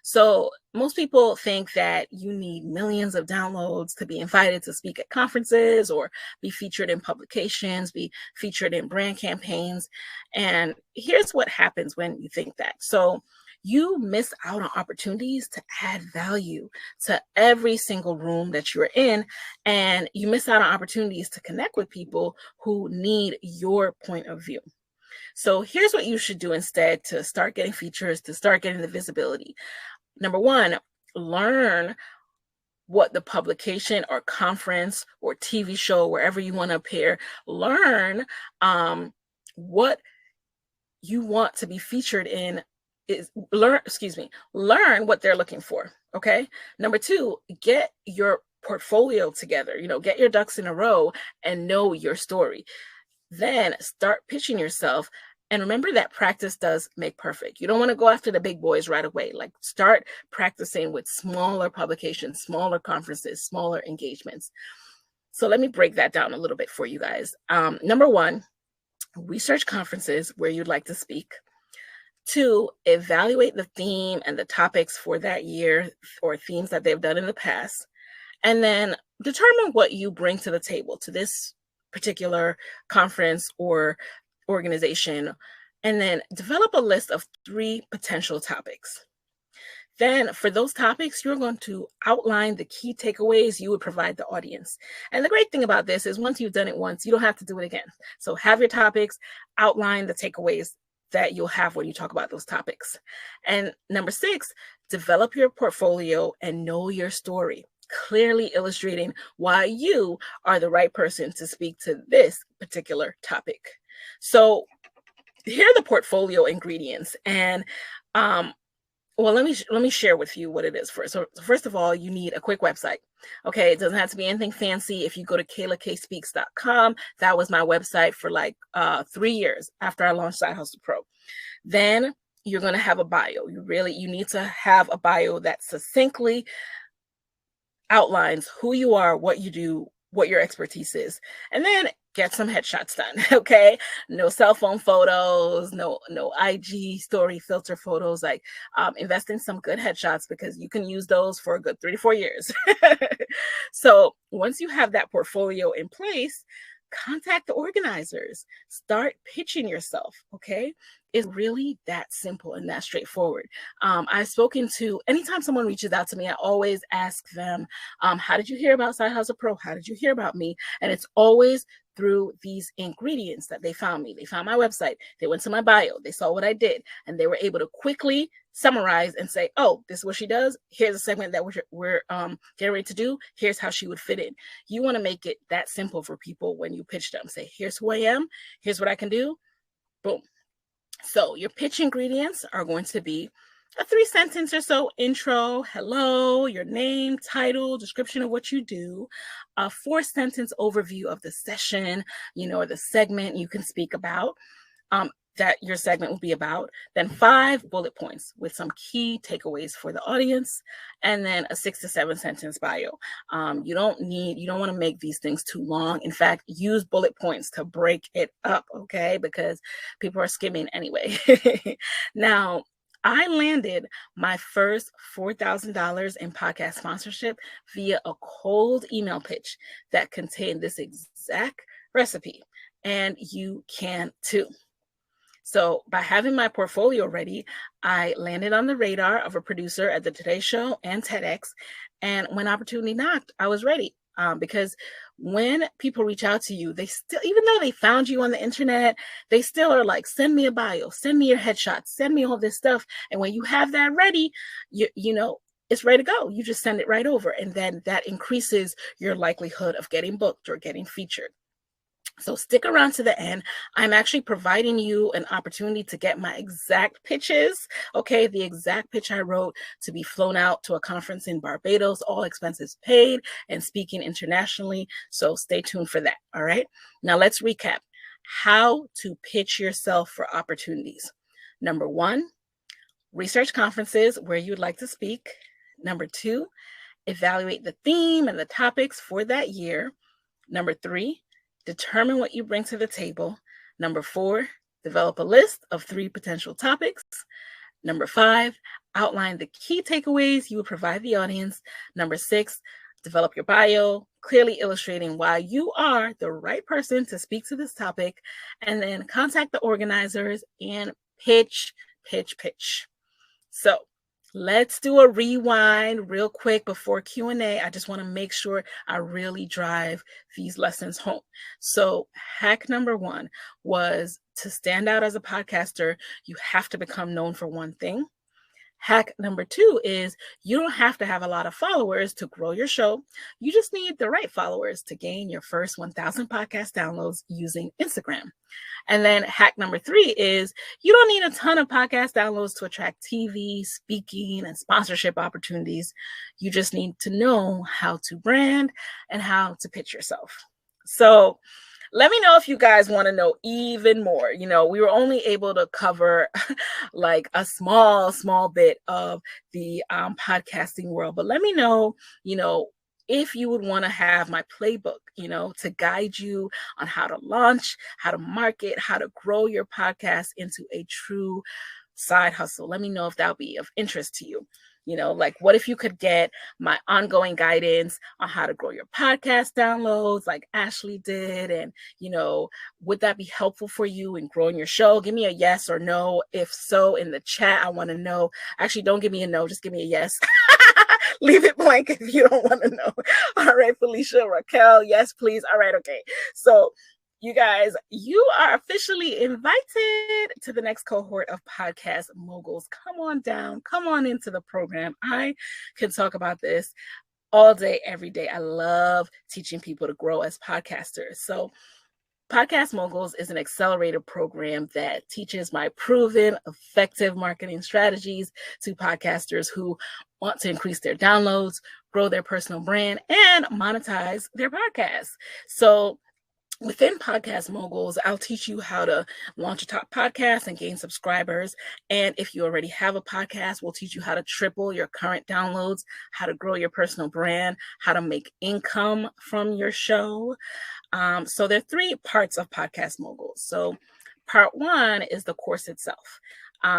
So most people think that you need millions of downloads to be invited to speak at conferences or be featured in publications, be featured in brand campaigns. And here's what happens when you think that. So you miss out on opportunities to add value to every single room that you're in, and you miss out on opportunities to connect with people who need your point of view. So here's what you should do instead to start getting features, to start getting the visibility. Number 1, learn what the publication or conference or TV show, wherever you want to appear, learn what you want to be featured in learn what they're looking for. Okay. Number two, get your portfolio together, get your ducks in a row and know your story. Then start pitching yourself. And remember that practice does make perfect. You don't want to go after the big boys right away. Like, start practicing with smaller publications, smaller conferences, smaller engagements. So let me break that down a little bit for you guys. Number one, research conferences where you'd like to speak. Two, evaluate the theme and the topics for that year or themes that they've done in the past. And then determine what you bring to the table to this particular conference or organization. And then develop a list of 3 potential topics. Then for those topics, you're going to outline the key takeaways you would provide the audience. And the great thing about this is once you've done it once, you don't have to do it again. So have your topics, outline the takeaways that you'll have when you talk about those topics. And number 6, develop your portfolio and know your story, clearly illustrating why you are the right person to speak to this particular topic. So here are the portfolio ingredients. And well, let me share with you what it is first. So first of all, you need a quick website. Okay, it doesn't have to be anything fancy. If you go to KaylaKSpeaks.com, that was my website for like 3 years after I launched Side Hustle Pro. Then you're going to have a bio. You need to have a bio that succinctly outlines who you are, what you do, what your expertise is, and then get some headshots done. Okay, no cell phone photos, no IG story filter photos. Like, invest in some good headshots because you can use those for a good 3 to 4 years. So once you have that portfolio in place, contact the organizers, start pitching yourself. Okay, it's really that simple and that straightforward. I've spoken to, anytime someone reaches out to me, I always ask them, how did you hear about Side Hustle Pro? How did you hear about me? And it's always through these ingredients that they found me. They found my website, they went to my bio, they saw what I did, and they were able to quickly summarize and say, oh, this is what she does. Here's a segment that we're getting ready to do. Here's how she would fit in. You want to make it that simple for people when you pitch them. Say, here's who I am. Here's what I can do. Boom. So your pitch ingredients are going to be a 3-sentence or so intro, hello, your name, title, description of what you do, a 4-sentence overview of the session, or the segment you can speak about, that your segment will be about, then 5 bullet points with some key takeaways for the audience, and then a 6 to 7 sentence bio. You don't want to make these things too long. In fact, use bullet points to break it up, okay? Because people are skimming anyway. Now, I landed my first $4,000 in podcast sponsorship via a cold email pitch that contained this exact recipe, and you can too. So by having my portfolio ready, I landed on the radar of a producer at the Today Show and TEDx. And when opportunity knocked, I was ready. Because when people reach out to you, they still, even though they found you on the internet, they still are like, send me a bio, send me your headshots, send me all this stuff. And when you have that ready, it's ready to go. You just send it right over. And then that increases your likelihood of getting booked or getting featured. So stick around to the end. I'm actually providing you an opportunity to get my exact pitches. Okay, the exact pitch I wrote to be flown out to a conference in Barbados, all expenses paid, and speaking internationally. So stay tuned for that. All right. Now let's recap how to pitch yourself for opportunities. Number 1, research conferences where you'd like to speak. Number 2, evaluate the theme and the topics for that year. Number 3, determine what you bring to the table. Number 4, develop a list of 3 potential topics. Number 5, outline the key takeaways you would provide the audience. Number 6, develop your bio, clearly illustrating why you are the right person to speak to this topic. And then contact the organizers and pitch. So let's do a rewind real quick before Q&A. I just want to make sure I really drive these lessons home. So hack number 1 was to stand out as a podcaster. You have to become known for one thing. Hack number 2 is you don't have to have a lot of followers to grow your show. You just need the right followers to gain your first 1,000 podcast downloads using Instagram. And then hack number 3 is you don't need a ton of podcast downloads to attract TV, speaking, and sponsorship opportunities. You just need to know how to brand and how to pitch yourself. So let me know if you guys want to know even more. We were only able to cover like a small bit of the podcasting world, but let me know, if you would want to have my playbook, to guide you on how to launch, how to market, how to grow your podcast into a true side hustle. Let me know if that would be of interest to you. Like what if you could get my ongoing guidance on how to grow your podcast downloads like Ashley did? And, would that be helpful for you in growing your show? Give me a yes or no. If so, in the chat, I want to know. Actually, don't give me a no, just give me a yes. Leave it blank if you don't want to know. All right, Felicia, Raquel, yes, please. All right, okay. So you guys, you are officially invited to the next cohort of Podcast Moguls. Come on down. Come on into the program. I can talk about this all day, every day. I love teaching people to grow as podcasters. So Podcast Moguls is an accelerator program that teaches my proven, effective marketing strategies to podcasters who want to increase their downloads, grow their personal brand, and monetize their podcasts. So within Podcast Moguls, I'll teach you how to launch a top podcast and gain subscribers. And if you already have a podcast, we'll teach you how to triple your current downloads, how to grow your personal brand, how to make income from your show. So there are 3 parts of Podcast Moguls. So part 1 is the course itself.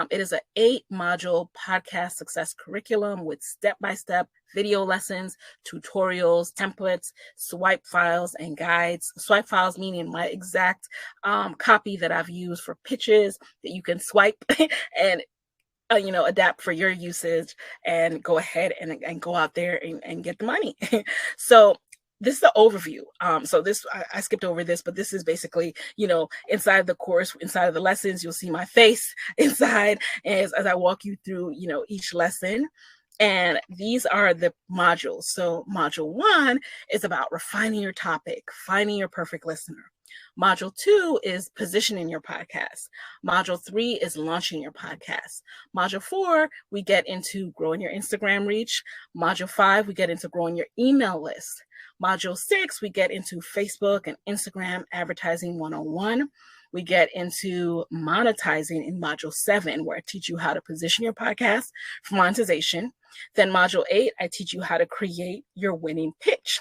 It is an 8-module podcast success curriculum with step-by-step video lessons, tutorials, templates, swipe files, and guides. Swipe files meaning my exact copy that I've used for pitches that you can swipe and adapt for your usage and go ahead and go out there and get the money. So this is the overview. So this, I skipped over this, but this is basically, inside the course, inside of the lessons, you'll see my face inside as I walk you through, each lesson. And these are the modules. So module 1 is about refining your topic, finding your perfect listener. Module 2 is positioning your podcast. Module 3 is launching your podcast. Module 4, we get into growing your Instagram reach. Module 5, we get into growing your email list. Module 6, we get into Facebook and Instagram advertising 101. We get into monetizing in module 7, where I teach you how to position your podcast for monetization. Then module 8, I teach you how to create your winning pitch.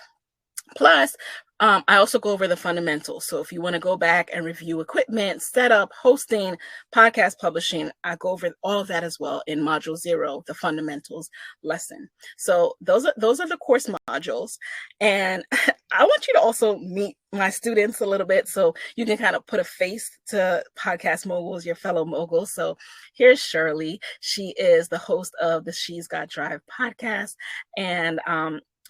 Plus, I also go over the fundamentals. So if you want to go back and review equipment, setup, hosting, podcast publishing, I go over all of that as well in module 0, the fundamentals lesson. So those are the course modules. And I want you to also meet my students a little bit so you can kind of put a face to Podcast Moguls, your fellow moguls. So here's Shirley. She is the host of the She's Got Drive podcast. And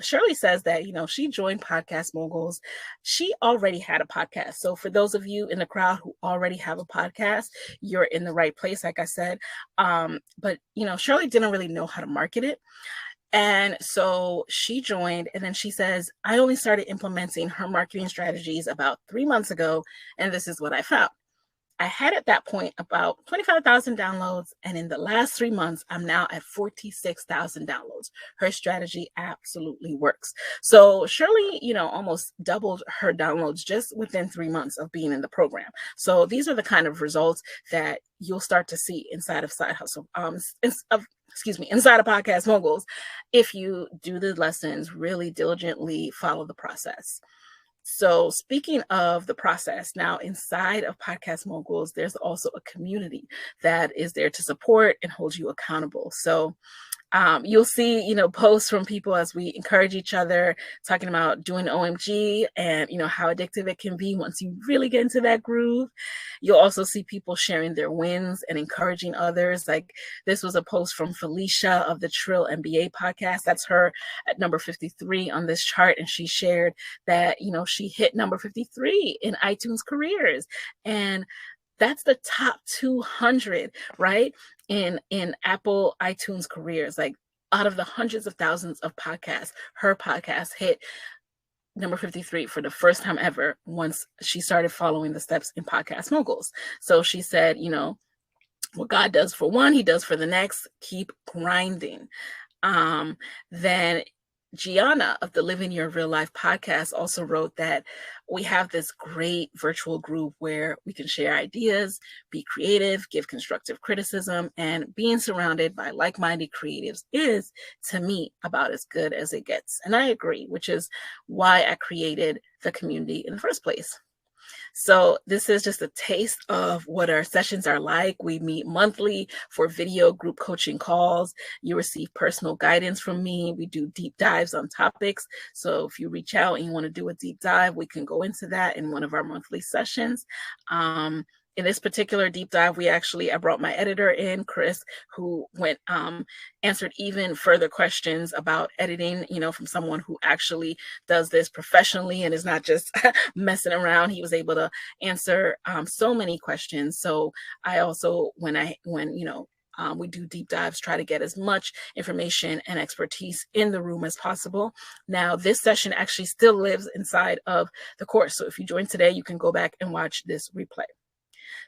Shirley says that, she joined Podcast Moguls. She already had a podcast. So for those of you in the crowd who already have a podcast, you're in the right place, like I said. But, Shirley didn't really know how to market it. And so she joined, and then she says, I only started implementing her marketing strategies about 3 months ago, and this is what I found. I had at that point about 25,000 downloads, and in the last 3 months, I'm now at 46,000 downloads. Her strategy absolutely works. So Shirley, almost doubled her downloads just within 3 months of being in the program. So these are the kind of results that you'll start to see inside of Side Hustle, inside of Podcast Moguls, if you do the lessons, really diligently follow the process. So speaking of the process, now inside of Podcast Moguls, there's also a community that is there to support and hold you accountable. So you'll see, posts from people as we encourage each other, talking about doing OMG and, how addictive it can be once you really get into that groove. You'll also see people sharing their wins and encouraging others. Like this was a post from Felicia of the Trill MBA podcast. That's her at number 53 on this chart. And she shared that, she hit number 53 in iTunes careers. And That's the top 200, right? In Apple iTunes careers, like out of the hundreds of thousands of podcasts, her podcast hit number 53 for the first time ever once she started following the steps in Podcast Moguls. So she said, you know, what God does for one, he does for the next. Keep grinding. Then Gianna of the Living Your Real Life podcast also wrote that we have this great virtual group where we can share ideas, be creative, give constructive criticism, and being surrounded by like-minded creatives is, to me, about as good as it gets. And I agree, which is why I created the community in the first place. So this is just a taste of what our sessions are like. We meet monthly for video group coaching calls. You receive personal guidance from me. We do deep dives on topics. So if you reach out and you want to do a deep dive, we can go into that in one of our monthly sessions. In this particular deep dive, I brought my editor in, Chris, who answered even further questions about editing, you know, from someone who actually does this professionally and is not just messing around. He was able to answer so many questions. So I also, when we do deep dives, try to get as much information and expertise in the room as possible. Now, this session actually still lives inside of the course. So if you join today, you can go back and watch this replay.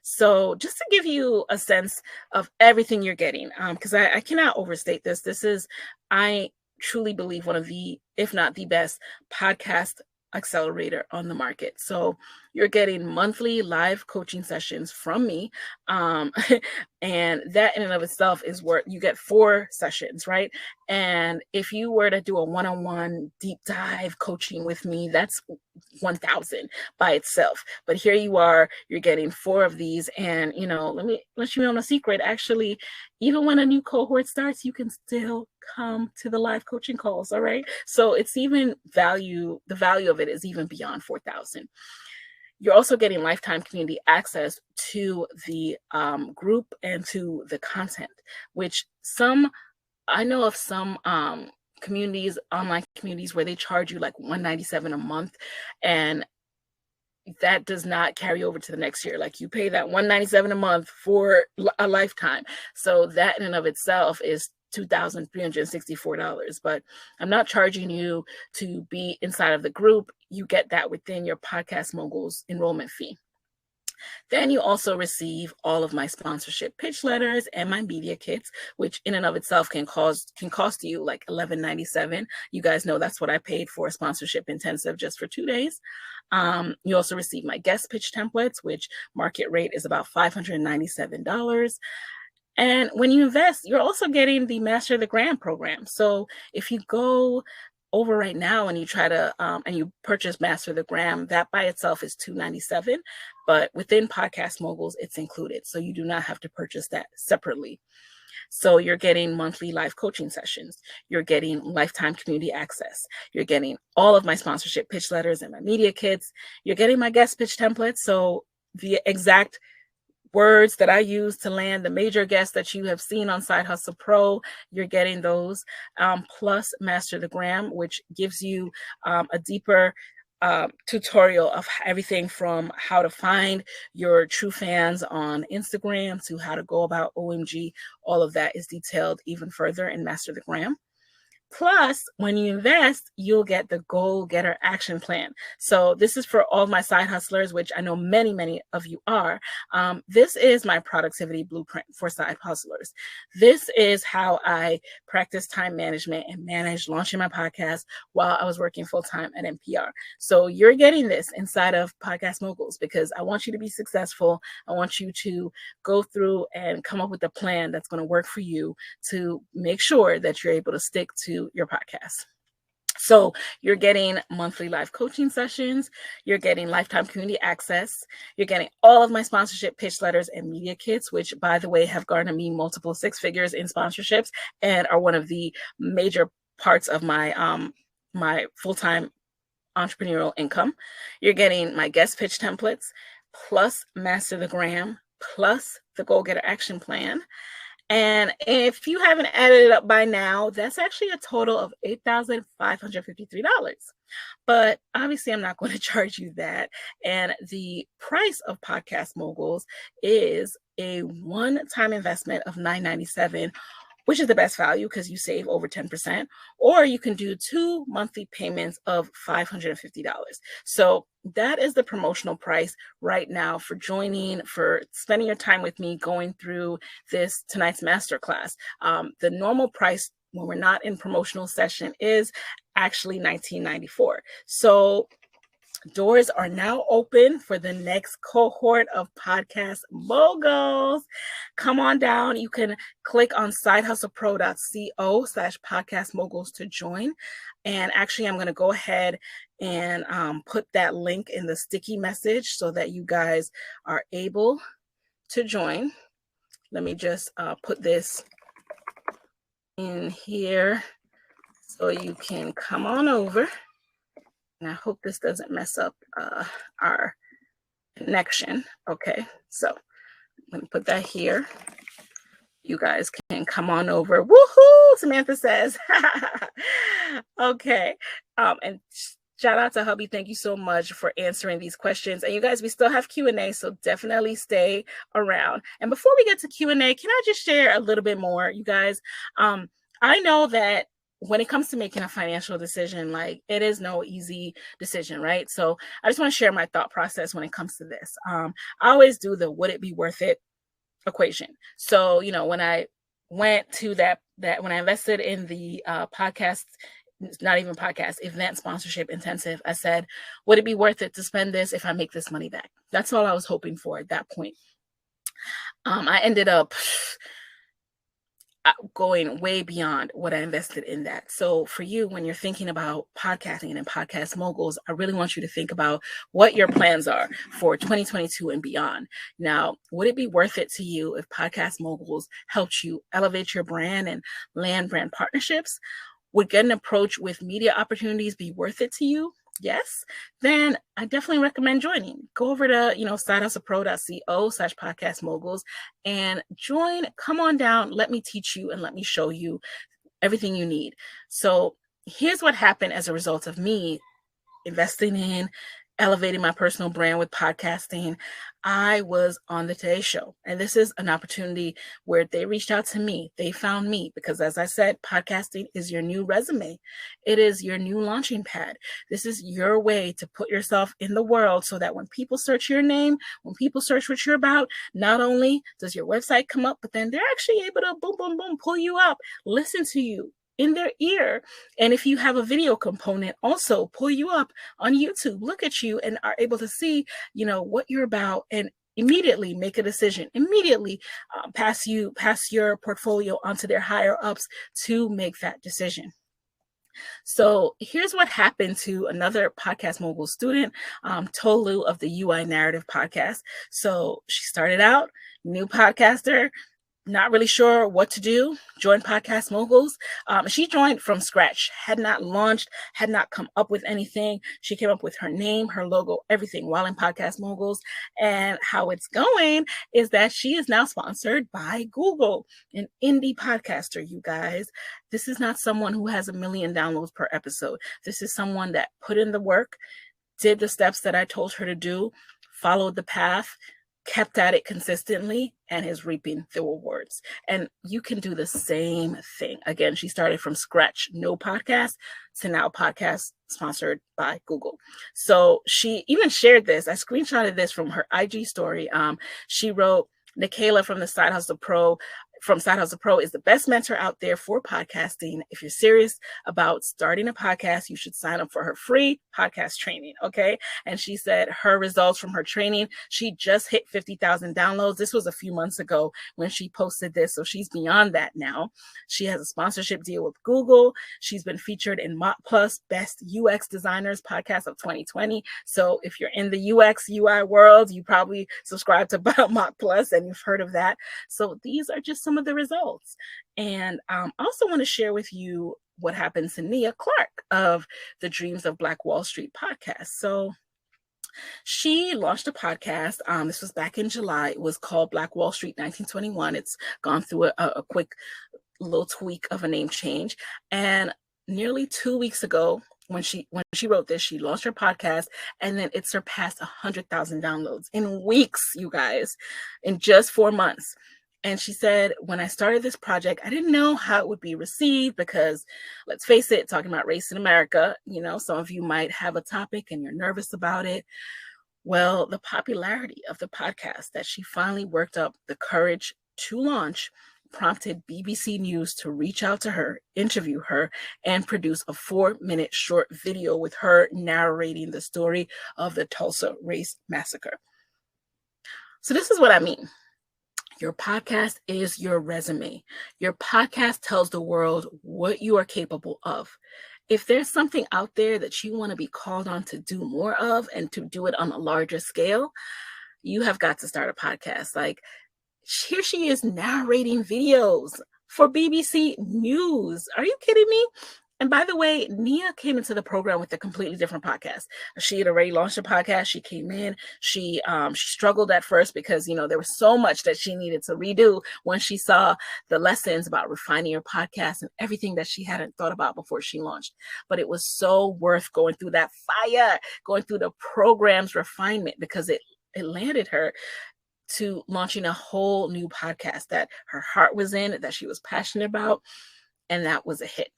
So just to give you a sense of everything you're getting, because I cannot overstate this. I truly believe, one of the, if not the best, podcast accelerator on the market. So you're getting monthly live coaching sessions from me. And that in and of itself is where you get 4 sessions, right? And if you were to do a one-on-one deep dive coaching with me, that's 1,000 by itself. But here you are, you're getting 4 of these. And, you know, let me let you know a secret. Actually, even when a new cohort starts, you can still come to the live coaching calls. All right. So it's even the value of it is even beyond 4,000. You're also getting lifetime community access to the group and to the content, which I know of some communities, online communities, where they charge you like $197 a month, and that does not carry over to the next year. Like, you pay that $197 a month for a lifetime. So that in and of itself is $2,364. But I'm not charging you to be inside of the group. You get that within your Podcast Moguls enrollment fee. Then you also receive all of my sponsorship pitch letters and my media kits, which in and of itself can cost you like $11.97. You guys know that's what I paid for a sponsorship intensive just for 2 days. You also receive my guest pitch templates, which market rate is about $597. And when you invest, you're also getting the Master the Gram program. So if you go over right now and you try to and you purchase Master the Gram, that by itself is $297, but within Podcast Moguls it's included, so you do not have to purchase that separately. So you're getting monthly live coaching sessions, you're getting lifetime community access, you're getting all of my sponsorship pitch letters and my media kits, you're getting my guest pitch templates, so the exact words that I use to land the major guests that you have seen on Side Hustle Pro, you're getting those, plus Master the Gram, which gives you a deeper tutorial of everything from how to find your true fans on Instagram to how to go about OMG. All of that is detailed even further in Master the Gram. Plus, when you invest, you'll get the Goal Getter Action Plan. So this is for all of my side hustlers, which I know many, many of you are. This is my productivity blueprint for side hustlers. This is how I practice time management and manage launching my podcast while I was working full-time at NPR. So you're getting this inside of Podcast Moguls because I want you to be successful. I want you to go through and come up with a plan that's going to work for you to make sure that you're able to stick to your podcast. So you're getting monthly live coaching sessions, you're getting lifetime community access, you're getting all of my sponsorship pitch letters and media kits, which, by the way, have garnered me multiple 6 figures in sponsorships and are one of the major parts of my my full-time entrepreneurial income. You're getting my guest pitch templates, plus Master the Gram, plus the Goal Getter Action Plan. And if you haven't added it up by now, that's actually a total of $8,553. But obviously, I'm not going to charge you that. And the price of Podcast Moguls is a one-time investment of $9.97, which is the best value because you save over 10%, or you can do 2 monthly payments of $550. So that is the promotional price right now for joining, for spending your time with me going through tonight's masterclass. The normal price when we're not in promotional session is actually $19.94. So doors are now open for the next cohort of Podcast Moguls. Come on down. You can click on sidehustlepro.co/podcast moguls to join. And actually, I'm going to go ahead and put that link in the sticky message so that you guys are able to join. Let me just put this in here so you can come on over. And I hope this doesn't mess up our connection. Okay, so I'm going to put that here. You guys can come on over. Woohoo, Samantha says. Okay, and shout out to hubby. Thank you so much for answering these questions. And you guys, we still have Q&A, so definitely stay around. And before we get to Q&A, can I just share a little bit more, you guys? I know that when it comes to making a financial decision, like it is no easy decision, right? So I just want to share my thought process when it comes to this. I always do the would it be worth it equation. So, when I went to that when I invested in the podcast, not even podcast, event sponsorship intensive, I said, would it be worth it to spend this if I make this money back? That's all I was hoping for at that point. I ended up going way beyond what I invested in that. So for you, when you're thinking about podcasting and Podcast Moguls, I really want you to think about what your plans are for 2022 and beyond. Now, would it be worth it to you if Podcast Moguls helped you elevate your brand and land brand partnerships? Would getting approached with media opportunities be worth it to you? Yes, then I definitely recommend joining. Go over to, sidehustlepro.co/podcast moguls and join. Come on down. Let me teach you and let me show you everything you need. So here's what happened as a result of me investing in elevating my personal brand with podcasting. I was on the Today Show, and this is an opportunity where they reached out to me. They found me because, as I said, podcasting is your new resume. It is your new launching pad. This is your way to put yourself in the world so that when people search your name, when people search what you're about, not only does your website come up, but then they're actually able to boom, boom, boom, pull you up, listen to you in their ear. And if you have a video component, also pull you up on YouTube, look at you and are able to see, what you're about, and immediately make a decision, immediately pass your portfolio onto their higher ups to make that decision. So here's what happened to another Podcast Mogul student, Tolu of the UI Narrative podcast. So she started out, new podcaster, not really sure what to do, joined Podcast Moguls. She joined from scratch, had not launched, had not come up with anything. She came up with her name, her logo, everything while in Podcast Moguls. And how it's going is that she is now sponsored by Google, an indie podcaster, you guys. This is not someone who has 1 million downloads per episode. This is someone that put in the work, did the steps that I told her to do, followed the path, kept at it consistently, and is reaping the rewards. And you can do the same thing. Again, she started from scratch, no podcast, to now podcast sponsored by Google. So she even shared this. I screenshotted this from her IG story. She wrote, Nikayla from the Side Hustle Pro is the best mentor out there for podcasting. If you're serious about starting a podcast, you should sign up for her free podcast training. Okay. And she said her results from her training, she just hit 50,000 downloads. This was a few months ago when she posted this. So she's beyond that now. She has a sponsorship deal with Google. She's been featured in Mock Plus Best UX Designers podcast of 2020. So if you're in the UX UI world, you probably subscribe to Mock Plus and you've heard of that. So these are just some of the results. And I also want to share with you what happened to Nia Clark of the Dreams of Black Wall Street podcast. So She launched a podcast. This was back in July. It was called Black Wall Street 1921. It's gone through a quick little tweak of a name change. And nearly 2 weeks ago, when she wrote this, she launched her podcast, and then it surpassed 100,000 downloads in weeks, you guys, in just 4 months. And she said, when I started this project, I didn't know how it would be received because, let's face it, talking about race in America, some of you might have a topic and you're nervous about it. Well, the popularity of the podcast that she finally worked up the courage to launch prompted BBC News to reach out to her, interview her, and produce a 4-minute short video with her narrating the story of the Tulsa Race Massacre. So this is what I mean. Your podcast is your resume. Your podcast tells the world what you are capable of. If there's something out there that you want to be called on to do more of and to do it on a larger scale, you have got to start a podcast. Like, here she is narrating videos for BBC News. Are you kidding me? And by the way, Nia came into the program with a completely different podcast. She had already launched a podcast. She came in. She struggled at first because, there was so much that she needed to redo when she saw the lessons about refining her podcast and everything that she hadn't thought about before she launched. But it was so worth going through that fire, going through the program's refinement, because it landed her to launching a whole new podcast that her heart was in, that she was passionate about, and that was a hit.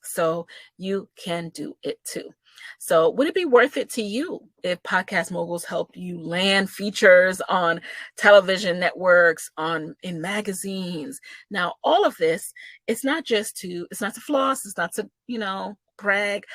So you can do it too. So would it be worth it to you if Podcast Moguls helped you land features on television networks, in magazines? Now, all of this, it's not to floss, it's not to, brag.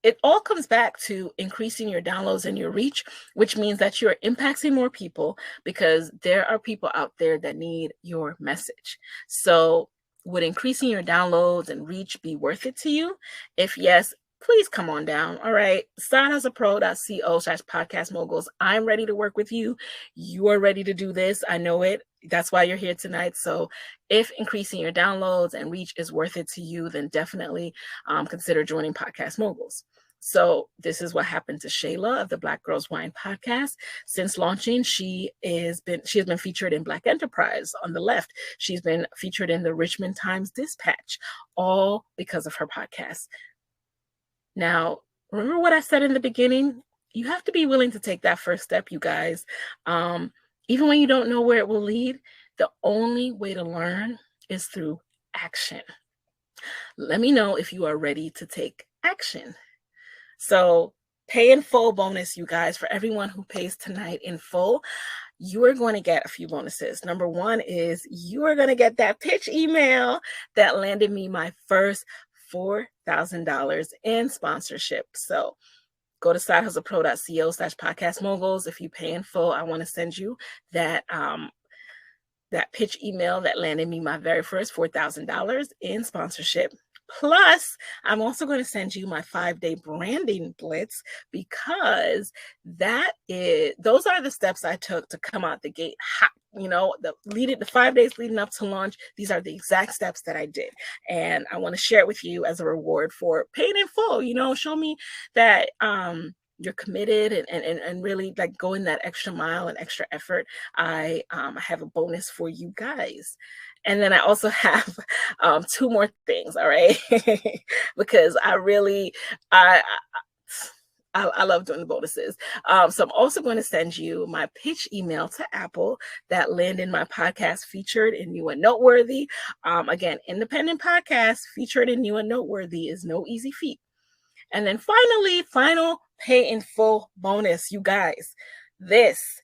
It all comes back to increasing your downloads and your reach, which means that you're impacting more people because there are people out there that need your message. So would increasing your downloads and reach be worth it to you? If yes, please come on down. All right. sidehustlepro.co/podcastmoguls. I'm ready to work with you. You are ready to do this. I know it. That's why you're here tonight. So if increasing your downloads and reach is worth it to you, then definitely consider joining Podcast Moguls. So this is what happened to Shayla of the Black Girls Wine podcast. Since launching, she has been featured in Black Enterprise on the left. She's been featured in the Richmond Times-Dispatch, all because of her podcast. Now, remember what I said in the beginning? You have to be willing to take that first step, you guys. Even when you don't know where it will lead, the only way to learn is through action. Let me know if you are ready to take action. So pay in full bonus, you guys. For everyone who pays tonight in full, you are going to get a few bonuses. Number one is you are going to get that pitch email that landed me my first $4,000 in sponsorship. So go to sidehustlepro.co/podcastmoguls. If you pay in full, I want to send you that pitch email that landed me my very first $4,000 in sponsorship. Plus, I'm also going to send you my 5-day branding blitz because those are the steps I took to come out the gate hot. The 5 days leading up to launch, these are the exact steps that I did. And I want to share it with you as a reward for paying in full. Show me that you're committed and really like going that extra mile and extra effort. I have a bonus for you guys. And then I also have 2 more things, all right? Because I love doing the bonuses. So I'm also going to send you my pitch email to Apple that landed my podcast featured in New and Noteworthy. Again, independent podcast featured in New and Noteworthy is no easy feat. And then final pay in full bonus, you guys. This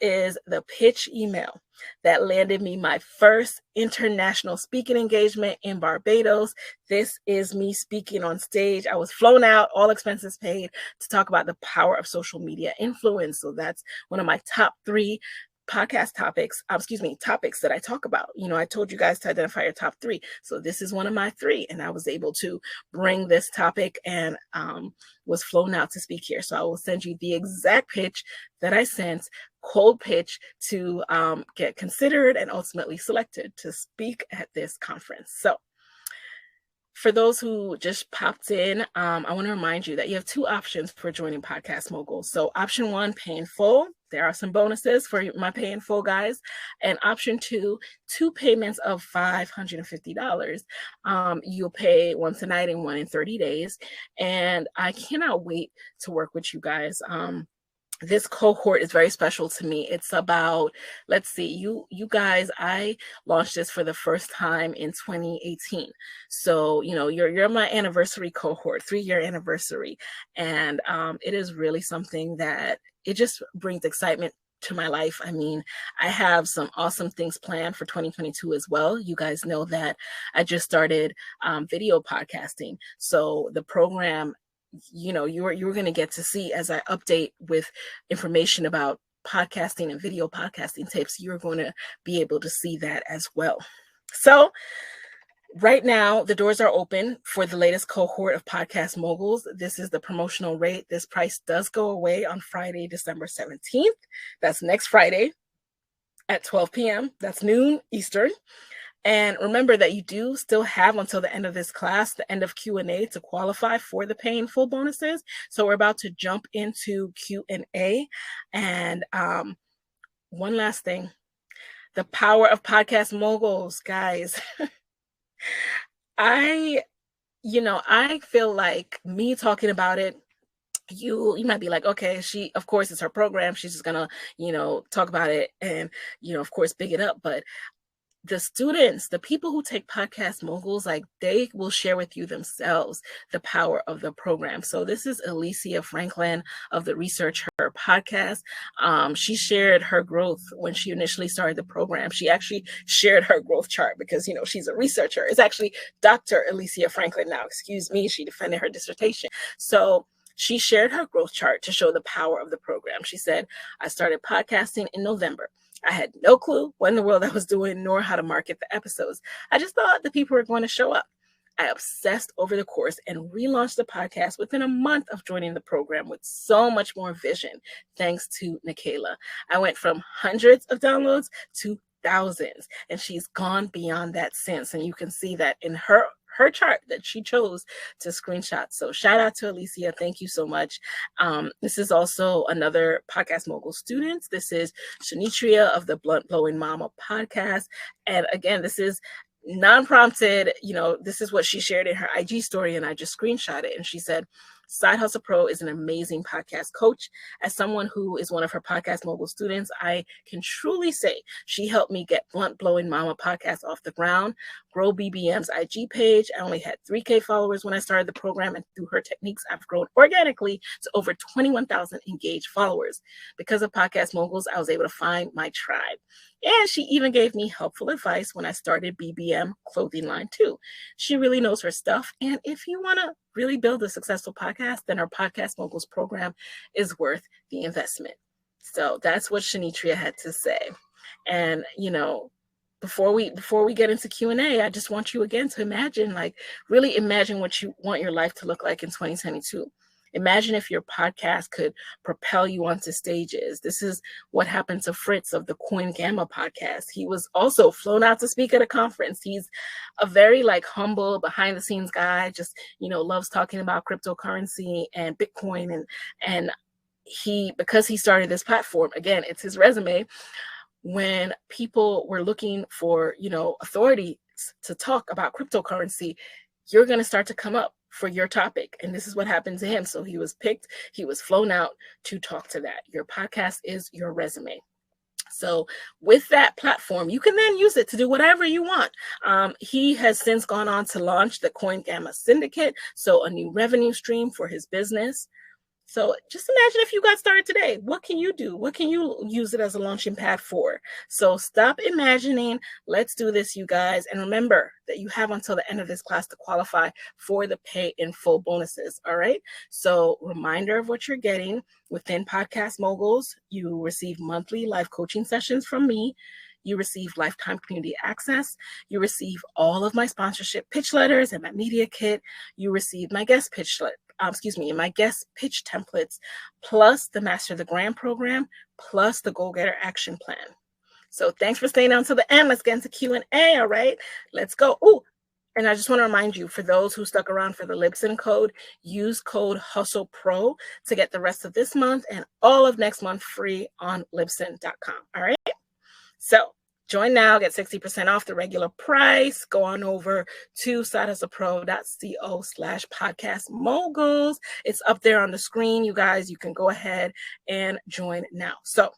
is the pitch email that landed me my first international speaking engagement in Barbados. This is me speaking on stage. I was flown out, all expenses paid, to talk about the power of social media influence. So that's one of my top 3 podcast topics that I talk about. I told you guys to identify your top 3. So this is one of my 3. And I was able to bring this topic and was flown out to speak here. So I will send you the exact pitch that I sent, cold pitch, to get considered and ultimately selected to speak at this conference. So For those who just popped in, I want to remind you that you have two options for joining Podcast Moguls. So option one, pay in full. There are some bonuses for my pay in full guys. And option two payments of $550. You'll pay once a night and one in 30 days. And I cannot wait to work with you guys. This cohort is very special to me. It's about, let's see, you guys, I launched this for the first time in 2018. So, you're my anniversary cohort, 3-year anniversary. And it is really something that it just brings excitement to my life. I mean, I have some awesome things planned for 2022 as well. You guys know that I just started video podcasting. So the program, you're going to get to see as I update with information about podcasting and video podcasting tips, you're going to be able to see that as well. So right now, the doors are open for the latest cohort of Podcast Moguls. This is the promotional rate. This price does go away on Friday, December 17th. That's next Friday at 12 p.m. That's noon Eastern. And remember that you do still have until the end of this class, the end of Q&A, to qualify for the pay in full bonuses. So we're about to jump into Q&A. And one last thing, the power of Podcast Moguls, guys. I feel like me talking about it, you might be like, okay, of course it's her program. She's just gonna, talk about it and, of course, big it up. But the students, the people who take Podcast Moguls, like, they will share with you themselves the power of the program. So this is Alicia Franklin of the Research Her podcast. She shared her growth when she initially started the program. She actually shared her growth chart because, she's a researcher. It's actually Dr. Alicia Franklin now, excuse me. She defended her dissertation. So she shared her growth chart to show the power of the program. She said, I started podcasting in November. I had no clue what in the world I was doing, nor how to market the episodes. I just thought the people were going to show up. I obsessed over the course and relaunched the podcast within a month of joining the program with so much more vision, thanks to Nikayla. I went from hundreds of downloads to thousands, and she's gone beyond that since. And you can see that in her chart that she chose to screenshot. So shout out to Alicia. Thank you so much. This is also another Podcast Mogul student. This is Shanitria of the Blunt Blowing Mama podcast. And again, this is non-prompted. This is what she shared in her IG story, and I just screenshot it. And she said, Side Hustle Pro is an amazing podcast coach. As someone who is one of her Podcast Mogul students, I can truly say she helped me get Blunt Blowing Mama podcast off the ground, grow BBM's IG page. I only had 3K followers when I started the program, and through her techniques, I've grown organically to over 21,000 engaged followers. Because of Podcast Moguls, I was able to find my tribe. And she even gave me helpful advice when I started BBM clothing line too. She really knows her stuff. And if you want to really build a successful podcast, then our Podcast Moguls program is worth the investment. So that's what Shanitria had to say. And, before we get into Q&A, I just want you again to really imagine what you want your life to look like in 2022. Imagine if your podcast could propel you onto stages. This is what happened to Fritz of the Coin Gamma podcast. He was also flown out to speak at a conference. He's a very humble, behind the scenes guy, just, loves talking about cryptocurrency and Bitcoin. And because he started this platform, again, it's his resume. When people were looking for, authorities to talk about cryptocurrency, you're going to start to come up for your topic. And this is what happened to him. So he was picked, he was flown out to talk to that. Your podcast is your resume. So with that platform, you can then use it to do whatever you want. He has since gone on to launch the Coin Gamma Syndicate, so a new revenue stream for his business. So just imagine if you got started today, what can you do? What can you use it as a launching pad for? So stop imagining. Let's do this, you guys. And remember that you have until the end of this class to qualify for the pay in full bonuses. All right. So reminder of what you're getting within Podcast Moguls. You receive monthly live coaching sessions from me. You receive lifetime community access. You receive all of my sponsorship pitch letters and my media kit. You receive my guest pitch my guest pitch templates, plus the Master the Gram program, plus the Goal Getter Action Plan. So thanks for staying on to the end. Let's get into Q&A, all right? Let's go. And I just want to remind you, for those who stuck around for the Libsyn code, use code HustlePro to get the rest of this month and all of next month free on Libsyn.com. All right. So join now, get 60% off the regular price. Go on over to sidehustlepro.co/podcast moguls. It's up there on the screen, you guys. You can go ahead and join now. So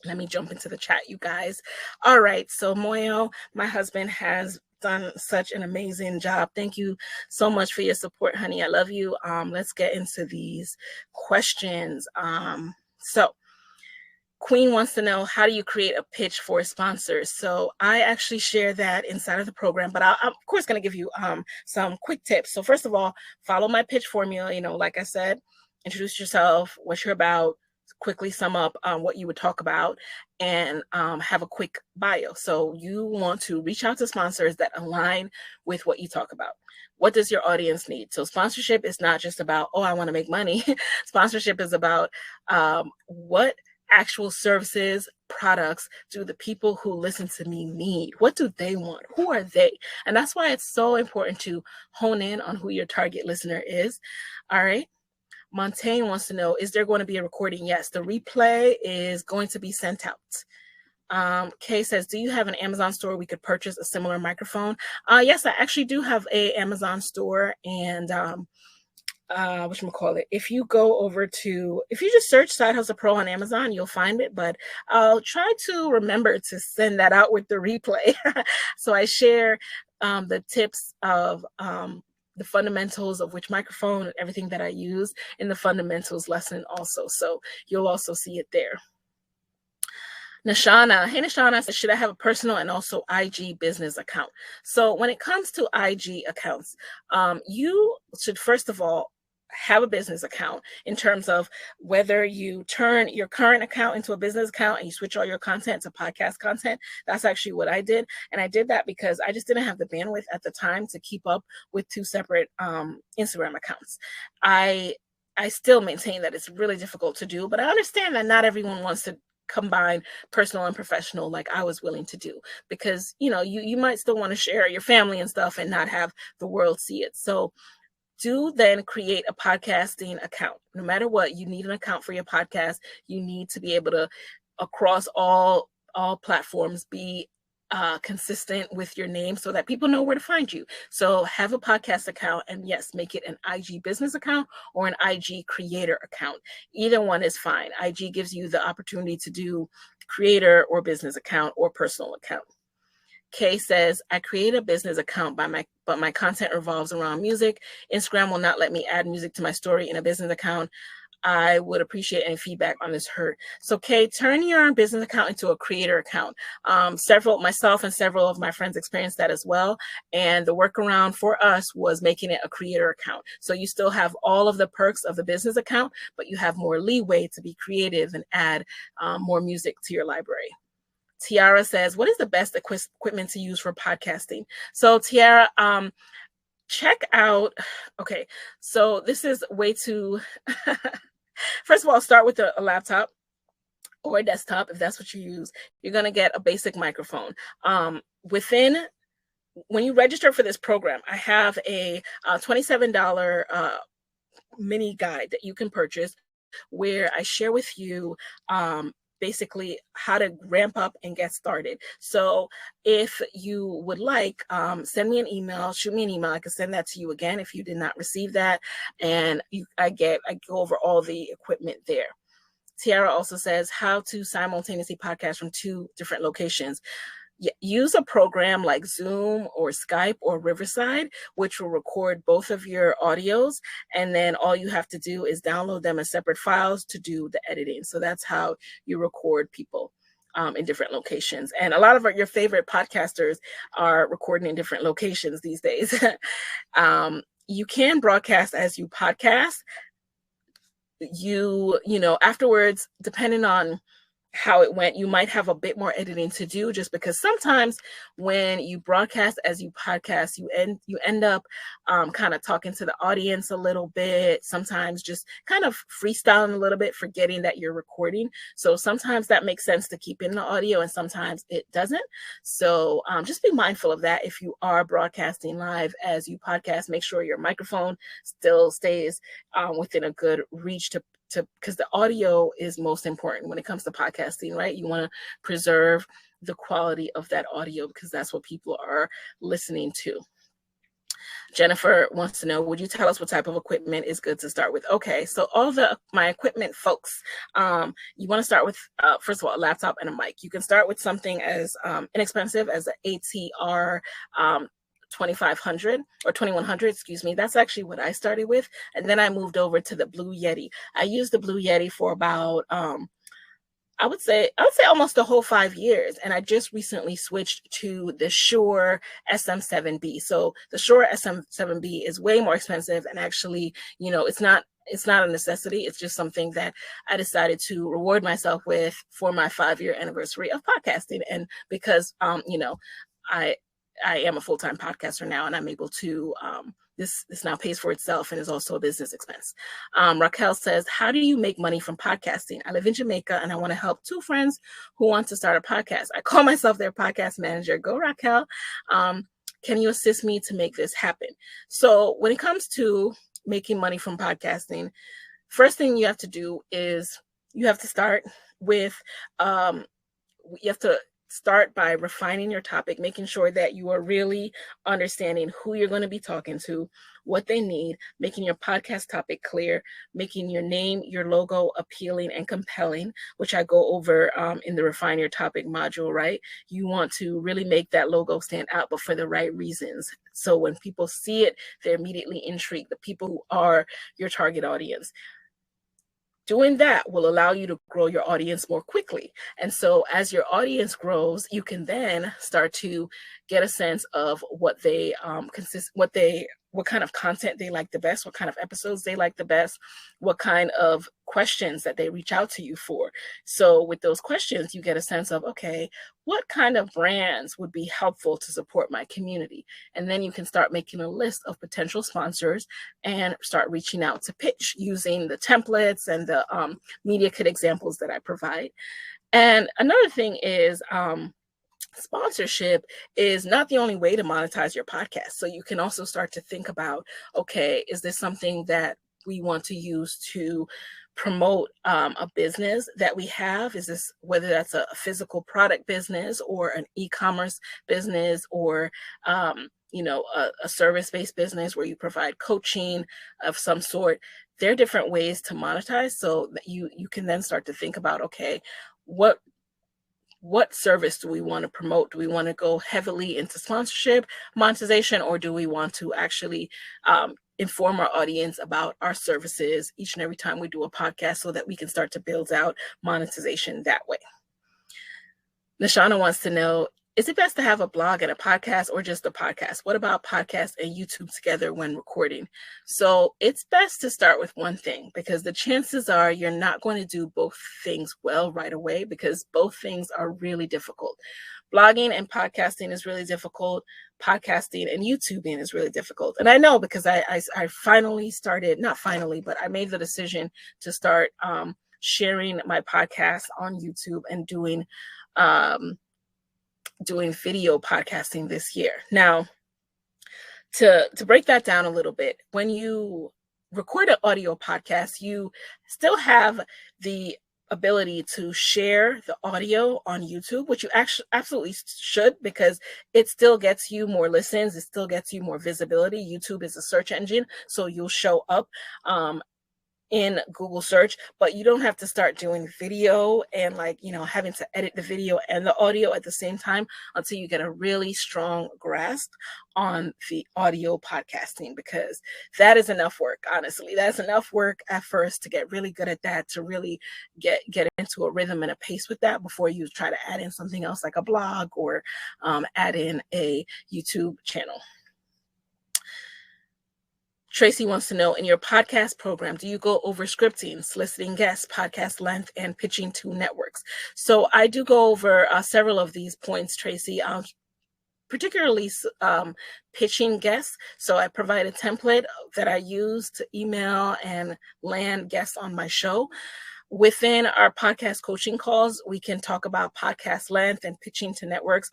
let me jump into the chat, you guys. All right. So Moyo, my husband, has done such an amazing job. Thank you so much for your support, honey. I love you. Let's get into these questions. So Queen wants to know, how do you create a pitch for sponsors? So I actually share that inside of the program, but I'm of course going to give you some quick tips. So first of all, follow my pitch formula. Like I said, introduce yourself, what you're about, quickly sum up what you would talk about, and have a quick bio. So you want to reach out to sponsors that align with what you talk about. What does your audience need? So sponsorship is not just about, oh, I want to make money. Sponsorship is about what actual services, products do the people who listen to me need? What do they want? Who are they? And that's why it's so important to hone in on who your target listener is. All right. Montaigne wants to know, is there going to be a recording? Yes, the replay is going to be sent out. Kay says, do you have an Amazon store we could purchase a similar microphone? Yes, I actually do have a Amazon store, and whatchamacallit, if you just search Side Hustle Pro on Amazon, you'll find it, but I'll try to remember to send that out with the replay. So I share the tips of the fundamentals of which microphone and everything that I use in the fundamentals lesson also. So you'll also see it there. Nashana, hey Nashana, says, should I have a personal and also IG business account? So when it comes to IG accounts, you should first of all have a business account, in terms of whether you turn your current account into a business account and you switch all your content to podcast content. That's actually what I did. And I did that because I just didn't have the bandwidth at the time to keep up with two separate Instagram accounts. I still maintain that it's really difficult to do, but I understand that not everyone wants to combine personal and professional like I was willing to do, because you might still want to share your family and stuff and not have the world see it. So do then create a podcasting account. No matter what, you need an account for your podcast. You need to be able to, across all platforms, be consistent with your name so that people know where to find you. So have a podcast account, and yes, make it an IG business account or an IG creator account. Either one is fine. IG gives you the opportunity to do creator or business account or personal account. Kay says, I create a business account but my content revolves around music. Instagram will not let me add music to my story in a business account. I would appreciate any feedback on this hurt. So Kay, turn your business account into a creator account. Myself and several of my friends experienced that as well. And the workaround for us was making it a creator account. So you still have all of the perks of the business account, but you have more leeway to be creative and add more music to your library. Tiara says, what is the best equipment to use for podcasting? So Tiara, check out, okay, so this is way too, first of all, start with a laptop or a desktop. If that's what you use, you're going to get a basic microphone. When you register for this program, I have a $27 mini guide that you can purchase, where I share with you basically how to ramp up and get started. So if you would like, send me an email, shoot me an email. I can send that to you again if you did not receive that. And I go over all the equipment there. Tiara also says how to simultaneously podcast from 2 different locations. Use a program like Zoom or Skype or Riverside, which will record both of your audios. And then all you have to do is download them as separate files to do the editing. So that's how you record people in different locations. And a lot of your favorite podcasters are recording in different locations these days. You can broadcast as you podcast. Afterwards, depending on how it went. You might have a bit more editing to do, just because sometimes when you broadcast as you podcast, you end up kind of talking to the audience a little bit, sometimes just kind of freestyling a little bit, forgetting that you're recording. So sometimes that makes sense to keep in the audio and sometimes it doesn't. So just be mindful of that. If you are broadcasting live as you podcast, make sure your microphone still stays within a good reach to because the audio is most important when it comes to podcasting, right? You want to preserve the quality of that audio because that's what people are listening to. Jennifer wants to know, would you tell us what type of equipment is good to start with? Okay, so all my equipment folks, you want to start with, first of all, a laptop and a mic. You can start with something as inexpensive as an ATR 2500 or 2100, excuse me. That's actually what I started with. And then I moved over to the Blue Yeti. I used the Blue Yeti for about, I would say almost the whole 5 years. And I just recently switched to the Shure SM7B. So the Shure SM7B is way more expensive. And actually, it's not a necessity. It's just something that I decided to reward myself with for my 5-year anniversary of podcasting. And because, I am a full-time podcaster now, and I'm able to, this now pays for itself and is also a business expense. Raquel says, how do you make money from podcasting? I live in Jamaica and I want to help 2 friends who want to start a podcast. I call myself their podcast manager. Go Raquel. Can you assist me to make this happen? So when it comes to making money from podcasting, first thing you have to do is you have to start with, start by refining your topic, making sure that you are really understanding who you're going to be talking to, what they need, making your podcast topic clear, making your name, your logo appealing and compelling, which I go over in the Refine Your Topic module, right? You want to really make that logo stand out, but for the right reasons. So when people see it, they're immediately intrigued, the people who are your target audience. Doing that will allow you to grow your audience more quickly. And so as your audience grows, you can then start to get a sense of what they what kind of content they like the best, what kind of episodes they like the best, what kind of questions that they reach out to you for. So with those questions, you get a sense of, okay, what kind of brands would be helpful to support my community? And then you can start making a list of potential sponsors and start reaching out to pitch using the templates and the media kit examples that I provide. And another thing is, sponsorship is not the only way to monetize your podcast. So you can also start to think about, okay, is this something that we want to use to promote a business that we have? Is this, whether that's a physical product business or an e-commerce business or a service-based business where you provide coaching of some sort? There are different ways to monetize, so that you can then start to think about, okay, what service do we want to promote? Do we want to go heavily into sponsorship, monetization, or do we want to actually inform our audience about our services each and every time we do a podcast so that we can start to build out monetization that way? Nashana wants to know, is it best to have a blog and a podcast or just a podcast? What about podcast and YouTube together when recording? So it's best to start with one thing, because the chances are you're not going to do both things well right away, because both things are really difficult. Blogging and podcasting is really difficult. Podcasting and YouTubing is really difficult. And I know, because I finally started, not finally, but I made the decision to start sharing my podcast on YouTube and doing video podcasting this year. Now, to break that down a little bit, when you record an audio podcast, you still have the ability to share the audio on YouTube, which you actually absolutely should, because it still gets you more listens, it still gets you more visibility. YouTube is a search engine, so you'll show up in Google search, but you don't have to start doing video and having to edit the video and the audio at the same time until you get a really strong grasp on the audio podcasting, because that is enough work. Honestly, that's enough work at first to get really good at that, to really get into a rhythm and a pace with that before you try to add in something else like a blog or add in a YouTube channel. Tracy wants to know, in your podcast program, do you go over scripting, soliciting guests, podcast length, and pitching to networks? So I do go over several of these points, Tracy, particularly pitching guests. So I provide a template that I use to email and land guests on my show. Within our podcast coaching calls, we can talk about podcast length and pitching to networks.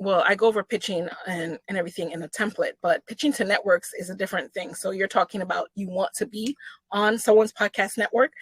Well, I go over pitching and everything in a template, but pitching to networks is a different thing. So you're talking about you want to be on someone's podcast network.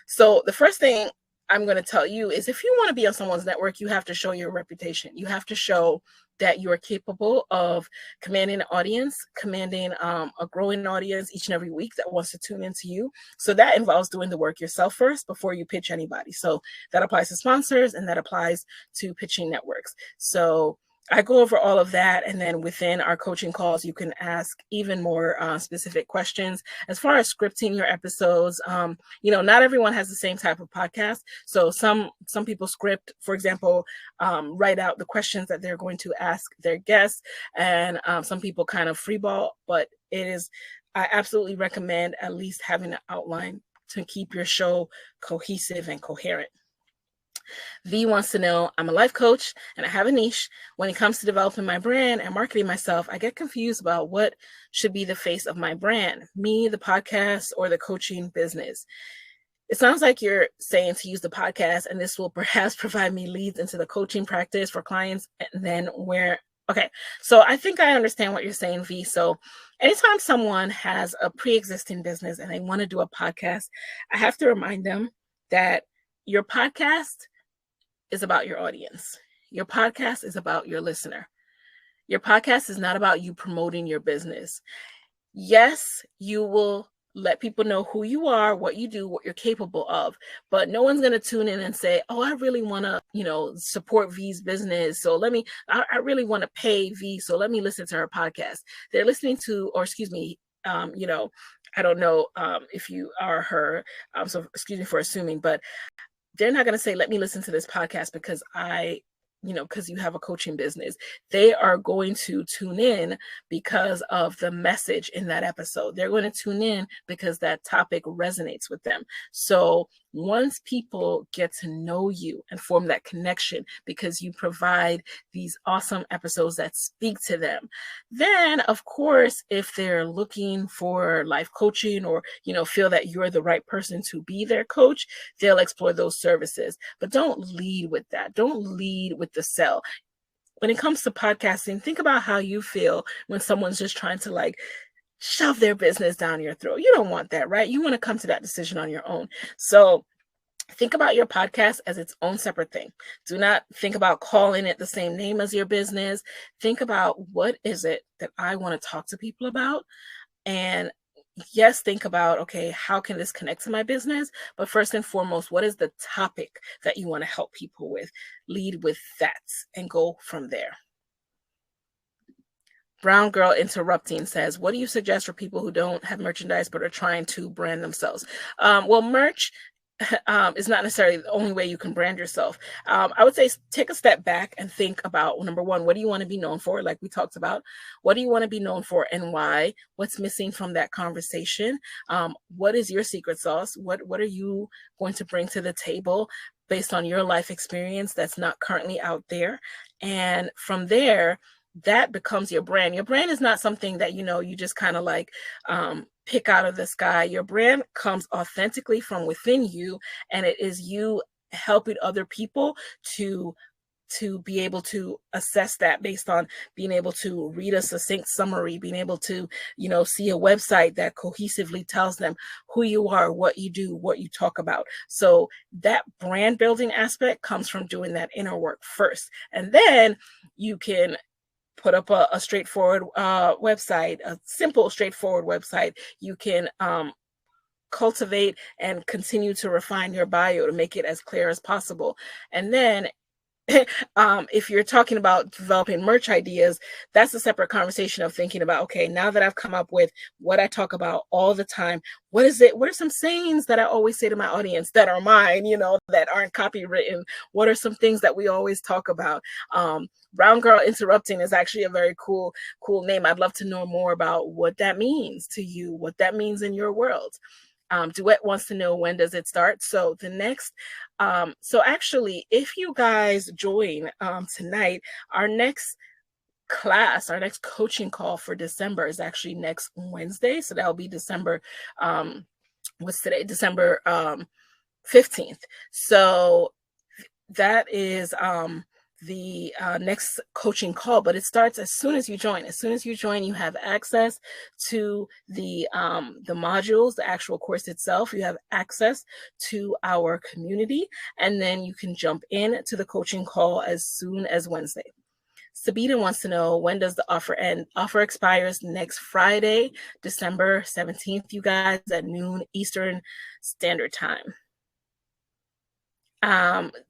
So the first thing I'm going to tell you is, if you want to be on someone's network, you have to show your reputation. You have to show that you are capable of commanding an audience, commanding a growing audience each and every week that wants to tune into you. So that involves doing the work yourself first before you pitch anybody. So that applies to sponsors, and that applies to pitching networks. So I go over all of that, and then within our coaching calls, you can ask even more specific questions. As far as scripting your episodes, not everyone has the same type of podcast. So some people script, for example, write out the questions that they're going to ask their guests, and some people kind of freeball. But I absolutely recommend at least having an outline to keep your show cohesive and coherent. V wants to know, I'm a life coach and I have a niche. When it comes to developing my brand and marketing myself, I get confused about what should be the face of my brand, me, the podcast, or the coaching business. It sounds like you're saying to use the podcast, and this will perhaps provide me leads into the coaching practice for clients. And then okay, so I think I understand what you're saying, V. So anytime someone has a pre-existing business and they want to do a podcast, I have to remind them that your podcast is about your audience. Your podcast is about your listener. Your podcast is not about you promoting your business. Yes, you will let people know who you are, what you do, what you're capable of, but no one's going to tune in and say, oh, I really want to, support V's business. So I really want to pay V. So let me listen to her podcast. They're listening to, or excuse me, I don't know if you are her, so excuse me for assuming, but they're not going to say, let me listen to this podcast because because you have a coaching business. They are going to tune in because of the message in that episode. They're going to tune in because that topic resonates with them. So once people get to know you and form that connection because you provide these awesome episodes that speak to them, then of course, if they're looking for life coaching or, feel that you're the right person to be their coach, they'll explore those services. But don't lead with that. Don't lead with the sell. When it comes to podcasting, think about how you feel when someone's just trying to shove their business down your throat. You don't want that, right? You want to come to that decision on your own. So think about your podcast as its own separate thing. Do not think about calling it the same name as your business. Think about, what is it that I want to talk to people about? And yes, think about, okay, how can this connect to my business? But first and foremost, what is the topic that you want to help people with? Lead with that and go from there. Brown Girl Interrupting says, what do you suggest for people who don't have merchandise but are trying to brand themselves? Well, merch is not necessarily the only way you can brand yourself. I would say take a step back and think about, number one, what do you want to be known for? Like we talked about, what do you want to be known for and why? What's missing from that conversation? What is your secret sauce? What are you going to bring to the table based on your life experience that's not currently out there? And from there, that becomes your brand. Your brand is not something that, you just kind of pick out of the sky. Your brand comes authentically from within you, and it is you helping other people to be able to assess that based on being able to read a succinct summary, being able to, see a website that cohesively tells them who you are, what you do, what you talk about. So that brand building aspect comes from doing that inner work first. And then you can put up a straightforward website, a simple, straightforward website. You can cultivate and continue to refine your bio to make it as clear as possible. And then If you're talking about developing merch ideas, that's a separate conversation of thinking about, okay, now that I've come up with what I talk about all the time, what is it? What are some sayings that I always say to my audience that are mine, that aren't copywritten? What are some things that we always talk about? Brown Girl Interrupting is actually a very cool name. I'd love to know more about what that means to you, what that means in your world. Duet wants to know, when does it start? So the next, so actually, if you guys join tonight, our next class, our next coaching call for December is actually next Wednesday. So that'll be December, what's today? December 15th. So that is the next coaching call, but it starts as soon as you join. As soon as you join, you have access to the modules, the actual course itself. You have access to our community, and then you can jump in to the coaching call as soon as Wednesday. Sabina wants to know, when does the offer end? Offer expires next Friday, December 17th, you guys, at noon Eastern Standard Time.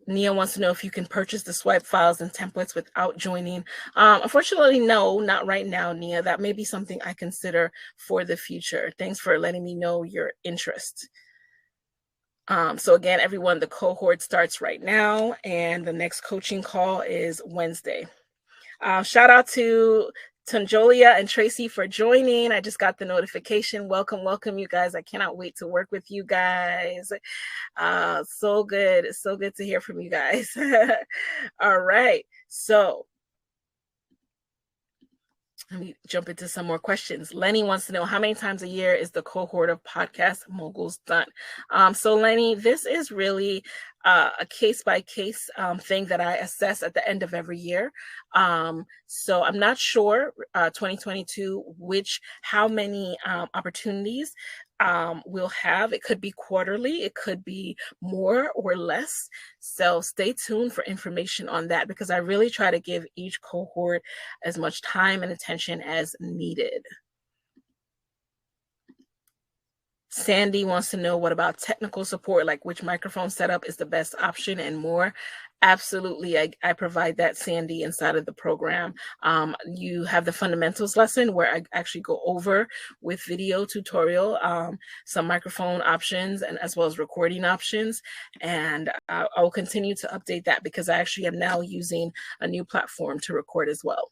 Nia wants to know if you can purchase the swipe files and templates without joining. Unfortunately, no, not right now, Nia. That may be something I consider for the future. Thanks for letting me know your interest. So again, everyone, the cohort starts right now, and the next coaching call is Wednesday. Shout out to Tanjolia and Tracy for joining. I just got the notification. Welcome, you guys. I cannot wait to work with you guys. So good to hear from you guys. All right, so let me jump into some more questions. Lenny wants to know, how many times a year is the cohort of podcast moguls done? So Lenny, this is really a case-by-case thing that I assess at the end of every year. So I'm not sure 2022 how many opportunities we'll have. It could be quarterly, it could be more or less. So stay tuned for information on that, because I really try to give each cohort as much time and attention as needed. Sandy wants to know, what about technical support, like which microphone setup is the best option and more? Absolutely, I provide that, Sandy, inside of the program. You have the fundamentals lesson where I actually go over with video tutorial some microphone options and as well as recording options. And I'll continue to update that, because I actually am now using a new platform to record as well.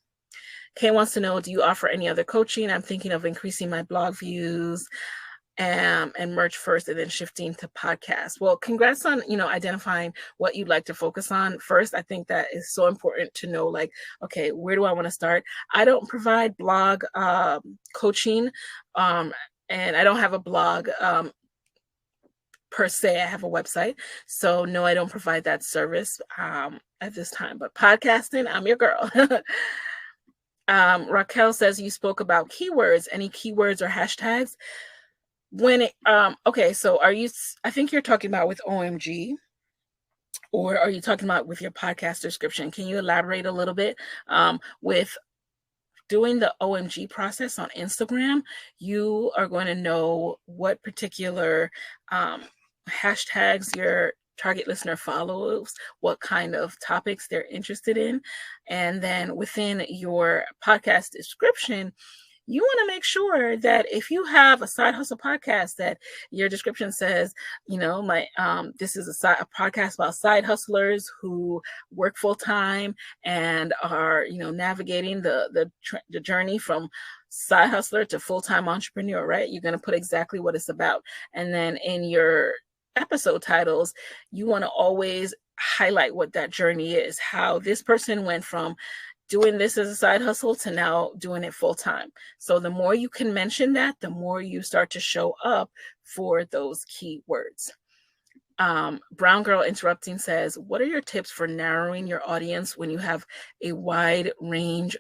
Kay wants to know, do you offer any other coaching? I'm thinking of increasing my blog views and merch first, and then shifting to podcasts. Well, congrats on identifying what you'd like to focus on first. I think that is so important to know, like, okay, where do I want to start? I don't provide blog coaching, and I don't have a blog per se. I have a website, so no, I don't provide that service at this time. But podcasting, I'm your girl. Raquel says, you spoke about keywords. Any keywords or hashtags? When it, okay, so I think you're talking about with OMG, or are you talking about with your podcast description? Can you elaborate a little bit? With doing the OMG process on Instagram, you are going to know what particular hashtags your target listener follows, what kind of topics they're interested in. And then within your podcast description, you want to make sure that if you have a side hustle podcast, that your description says, this is a podcast about side hustlers who work full time and are, navigating the journey from side hustler to full-time entrepreneur, right? You're going to put exactly what it's about. And then in your episode titles, you want to always highlight what that journey is, how this person went from doing this as a side hustle to now doing it full time. So the more you can mention that, the more you start to show up for those keywords. Brown Girl Interrupting says, what are your tips for narrowing your audience when you have a wide range,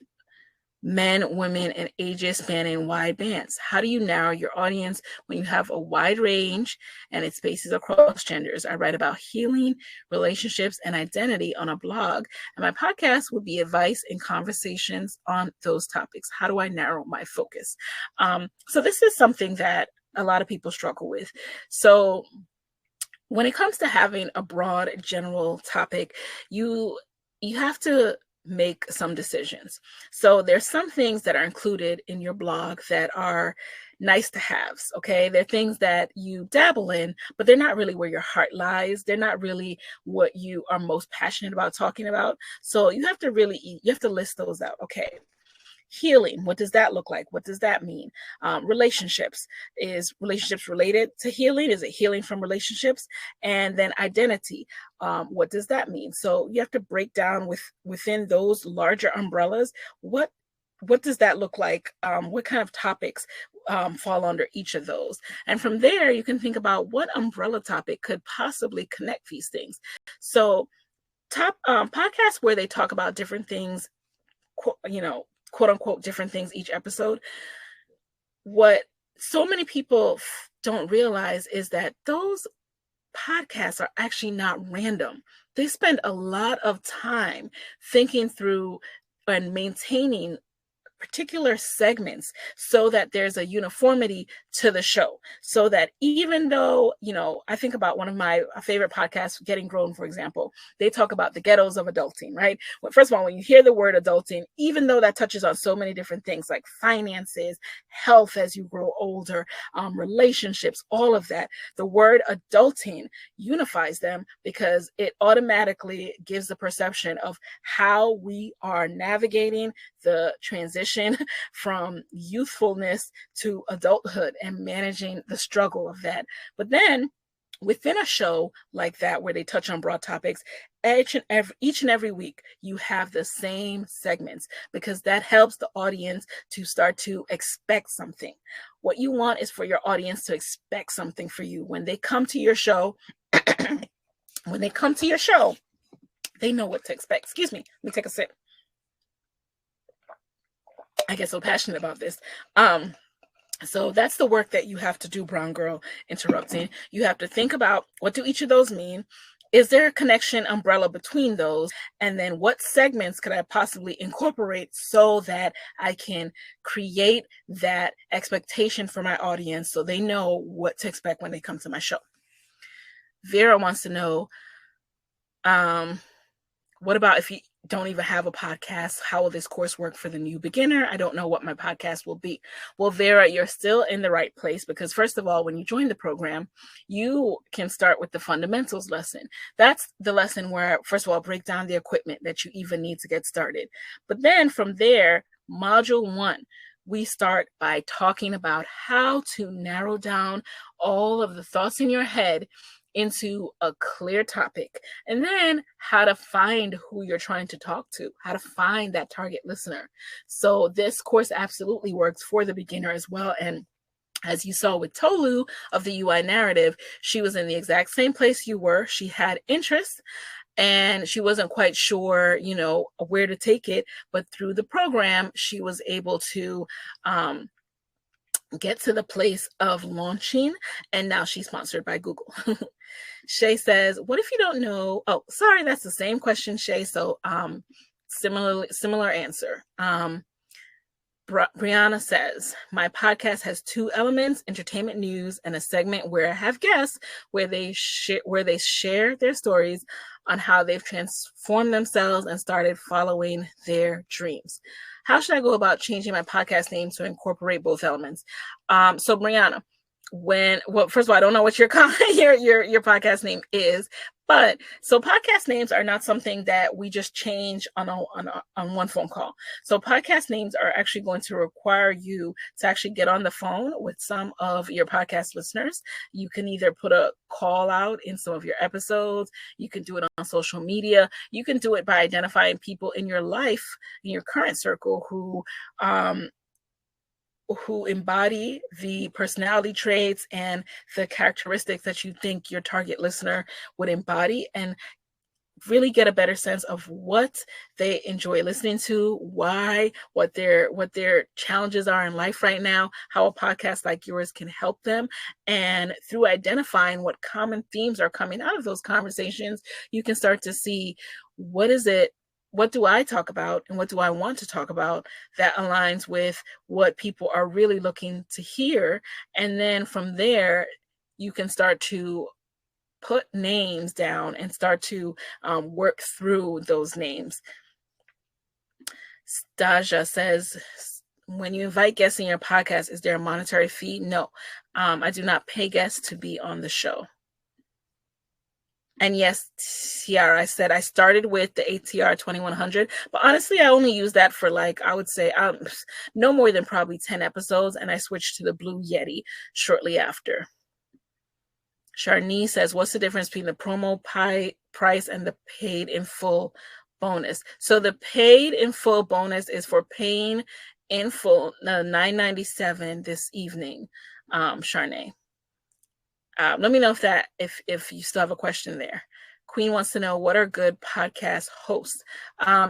men, women, and ages spanning wide bands? How do you narrow your audience when you have a wide range and it spaces across genders? I write about healing, relationships, and identity on a blog, and my podcast would be advice and conversations on those topics. How do I narrow my focus? So this is something that a lot of people struggle with. So when it comes to having a broad general topic, you you have to make some decisions. So there's some things that are included in your blog that are nice to haves. Okay. They're things that you dabble in, but they're not really where your heart lies. They're not really what you are most passionate about talking about. So you have to list those out. Okay. Healing, what does that look like? What does that mean? Relationships, is relationships related to healing? Is it healing from relationships? And then identity, what does that mean? So you have to break down within those larger umbrellas, what does that look like? What kind of topics fall under each of those? And from there, you can think about what umbrella topic could possibly connect these things. So top podcasts where they talk about different things, quote unquote, different things each episode. What so many people don't realize is that those podcasts are actually not random. They spend a lot of time thinking through and maintaining particular segments so that there's a uniformity to the show, so that even though, I think about one of my favorite podcasts, Getting Grown, for example, they talk about the ghettos of adulting, right? Well, first of all, when you hear the word adulting, even though that touches on so many different things like finances, health as you grow older, relationships, all of that, the word adulting unifies them because it automatically gives the perception of how we are navigating the transition from youthfulness to adulthood and managing the struggle of that. But then within a show like that, where they touch on broad topics, each and every week, you have the same segments, because that helps the audience to start to expect something. What you want is for your audience to expect something for you. When they come to your show, they know what to expect. Excuse me, let me take a sip. I get so passionate about this. So that's the work that you have to do, Brown Girl Interrupting. You have to think about, what do each of those mean? Is there a connection umbrella between those? And then what segments could I possibly incorporate so that I can create that expectation for my audience so they know what to expect when they come to my show? Vera wants to know, what about if you don't even have a podcast? How will this course work for the new beginner? I don't know what my podcast will be. Well, Vera, you're still in the right place, because first of all, when you join the program, you can start with the fundamentals lesson. That's the lesson where, first of all, break down the equipment that you even need to get started. But then from there, module 1, we start by talking about how to narrow down all of the thoughts in your head into a clear topic, and then how to find who you're trying to talk to, how to find that target listener. So this course absolutely works for the beginner as well. And as you saw with Tolu of the UI Narrative, she was in the exact same place you were. She had interest and she wasn't quite sure, where to take it, but through the program, she was able to get to the place of launching, and now she's sponsored by Google. Shay says, what if you don't know? Oh, sorry, that's the same question, Shay. So similar answer. Brianna says, my podcast has 2 elements: entertainment news and a segment where I have guests where they share their stories on how they've transformed themselves and started following their dreams. How should I go about changing my podcast name to incorporate both elements? So Brianna, first of all, I don't know what your podcast name is, but so podcast names are not something that we just change on one phone call. So podcast names are actually going to require you to actually get on the phone with some of your podcast listeners. You can either put a call out in some of your episodes. You can do it on social media. You can do it by identifying people in your life, in your current circle, who embody the personality traits and the characteristics that you think your target listener would embody, and really get a better sense of what they enjoy listening to, why, what their challenges are in life right now, how a podcast like yours can help them. And through identifying what common themes are coming out of those conversations, you can start to see, what do I talk about and what do I want to talk about that aligns with what people are really looking to hear. And then from there, you can start to put names down and start to work through those names. Staja says, when you invite guests in your podcast, is there a monetary fee? No, I do not pay guests to be on the show. And yes, Tiara, I said I started with the ATR 2100, but honestly, I only use that for like, I would say no more than probably 10 episodes. And I switched to the Blue Yeti shortly after. Sharnee says, what's the difference between the promo price and the paid in full bonus? So the paid in full bonus is for paying in full, $9.97 this evening, Sharnee. Let me know if you still have a question there. Queen wants to know, what are good podcast hosts?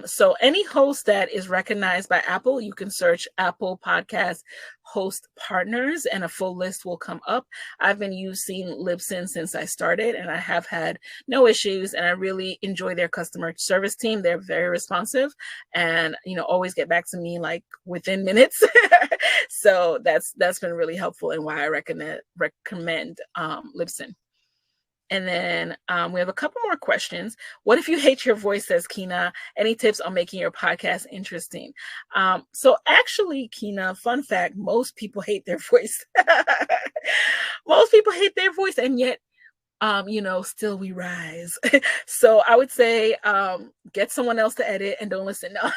So any host that is recognized by Apple, you can search Apple Podcast Host Partners and a full list will come up. I've been using Libsyn since I started and I have had no issues, and I really enjoy their customer service team. They're very responsive and, always get back to me like within minutes. So that's been really helpful and why I recommend Libsyn. And then we have a couple more questions. What if you hate your voice, says Kina? Any tips on making your podcast interesting? So actually, Kina, fun fact, most people hate their voice. Most people hate their voice, and yet, still we rise. So I would say get someone else to edit and don't listen. No.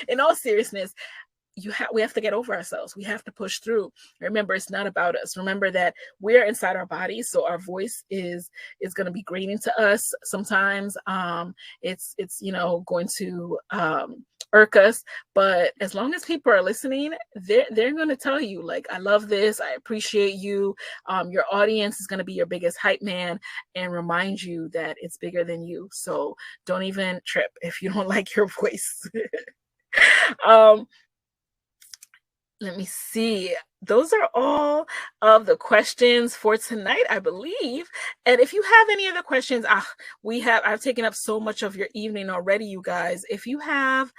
In all seriousness, we have to get over ourselves. We have to push through. Remember, it's not about us. Remember that we're inside our bodies, so our voice is going to be grating to us. Sometimes it's going to irk us, but as long as people are listening, they're going to tell you like, I love this, I appreciate you. Your audience is going to be your biggest hype man and remind you that it's bigger than you. So don't even trip if you don't like your voice. Let me see. Those are all of the questions for tonight, I believe. And if you have any other questions, I've taken up so much of your evening already, you guys. If you have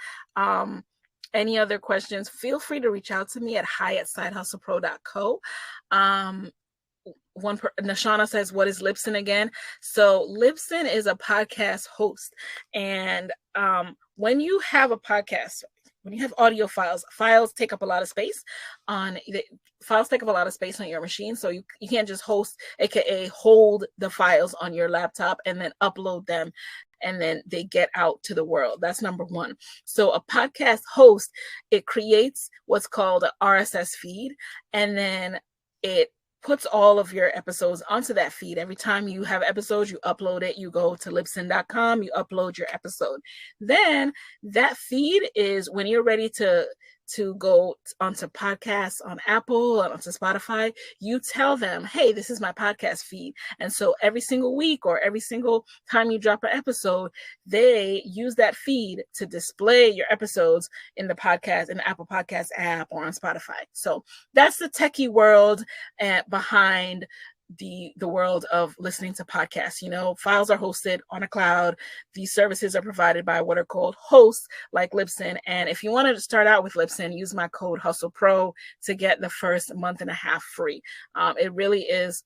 any other questions, feel free to reach out to me at hi@sidehustlepro.co. Nashana says, what is Libsyn again? So Libsyn is a podcast host. And when you have a podcast, when you have audio files take up a lot of space on your machine. So you can't just host, aka hold the files on your laptop and then upload them and then they get out to the world. That's number one. So a podcast host, it creates what's called an RSS feed, and then it puts all of your episodes onto that feed. Every time you have episodes, you upload it, you go to libsyn.com, you upload your episode. Then that feed is when you're ready to go onto podcasts on Apple and onto Spotify, you tell them, hey, this is my podcast feed. And so every single week or every single time you drop an episode, they use that feed to display your episodes in the Apple Podcast app or on Spotify. So that's the techie world behind the world of listening to podcasts. Files are hosted on a cloud. These services are provided by what are called hosts like Libsyn. And if you wanted to start out with Libsyn, use my code HustlePro to get the first month and a half free. It really is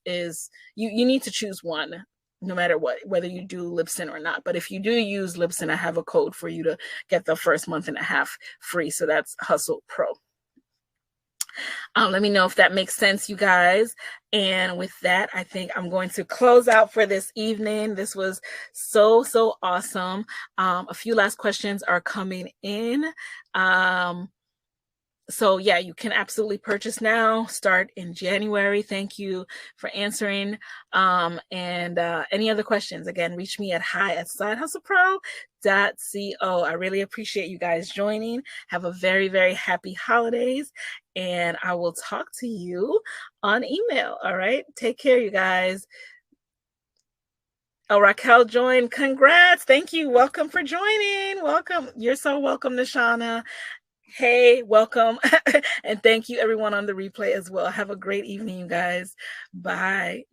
you need to choose one, no matter what, whether you do Libsyn or not. But if you do use Libsyn, I have a code for you to get the first month and a half free. So that's Hustle Pro. Let me know if that makes sense, you guys. And with that, I think I'm going to close out for this evening. This was so awesome. A few last questions are coming in. So yeah, you can absolutely purchase now, start in January. Thank you for answering. And any other questions, again, reach me at hi@sidehustlepro.co. I really appreciate you guys joining. Have a very, very happy holidays, and I will talk to you on email. All right. Take care, you guys. Oh, Raquel joined. Congrats. Thank you. Welcome for joining. Welcome. You're so welcome, Nashana. Hey, welcome. And thank you everyone on the replay as well. Have a great evening, you guys. Bye.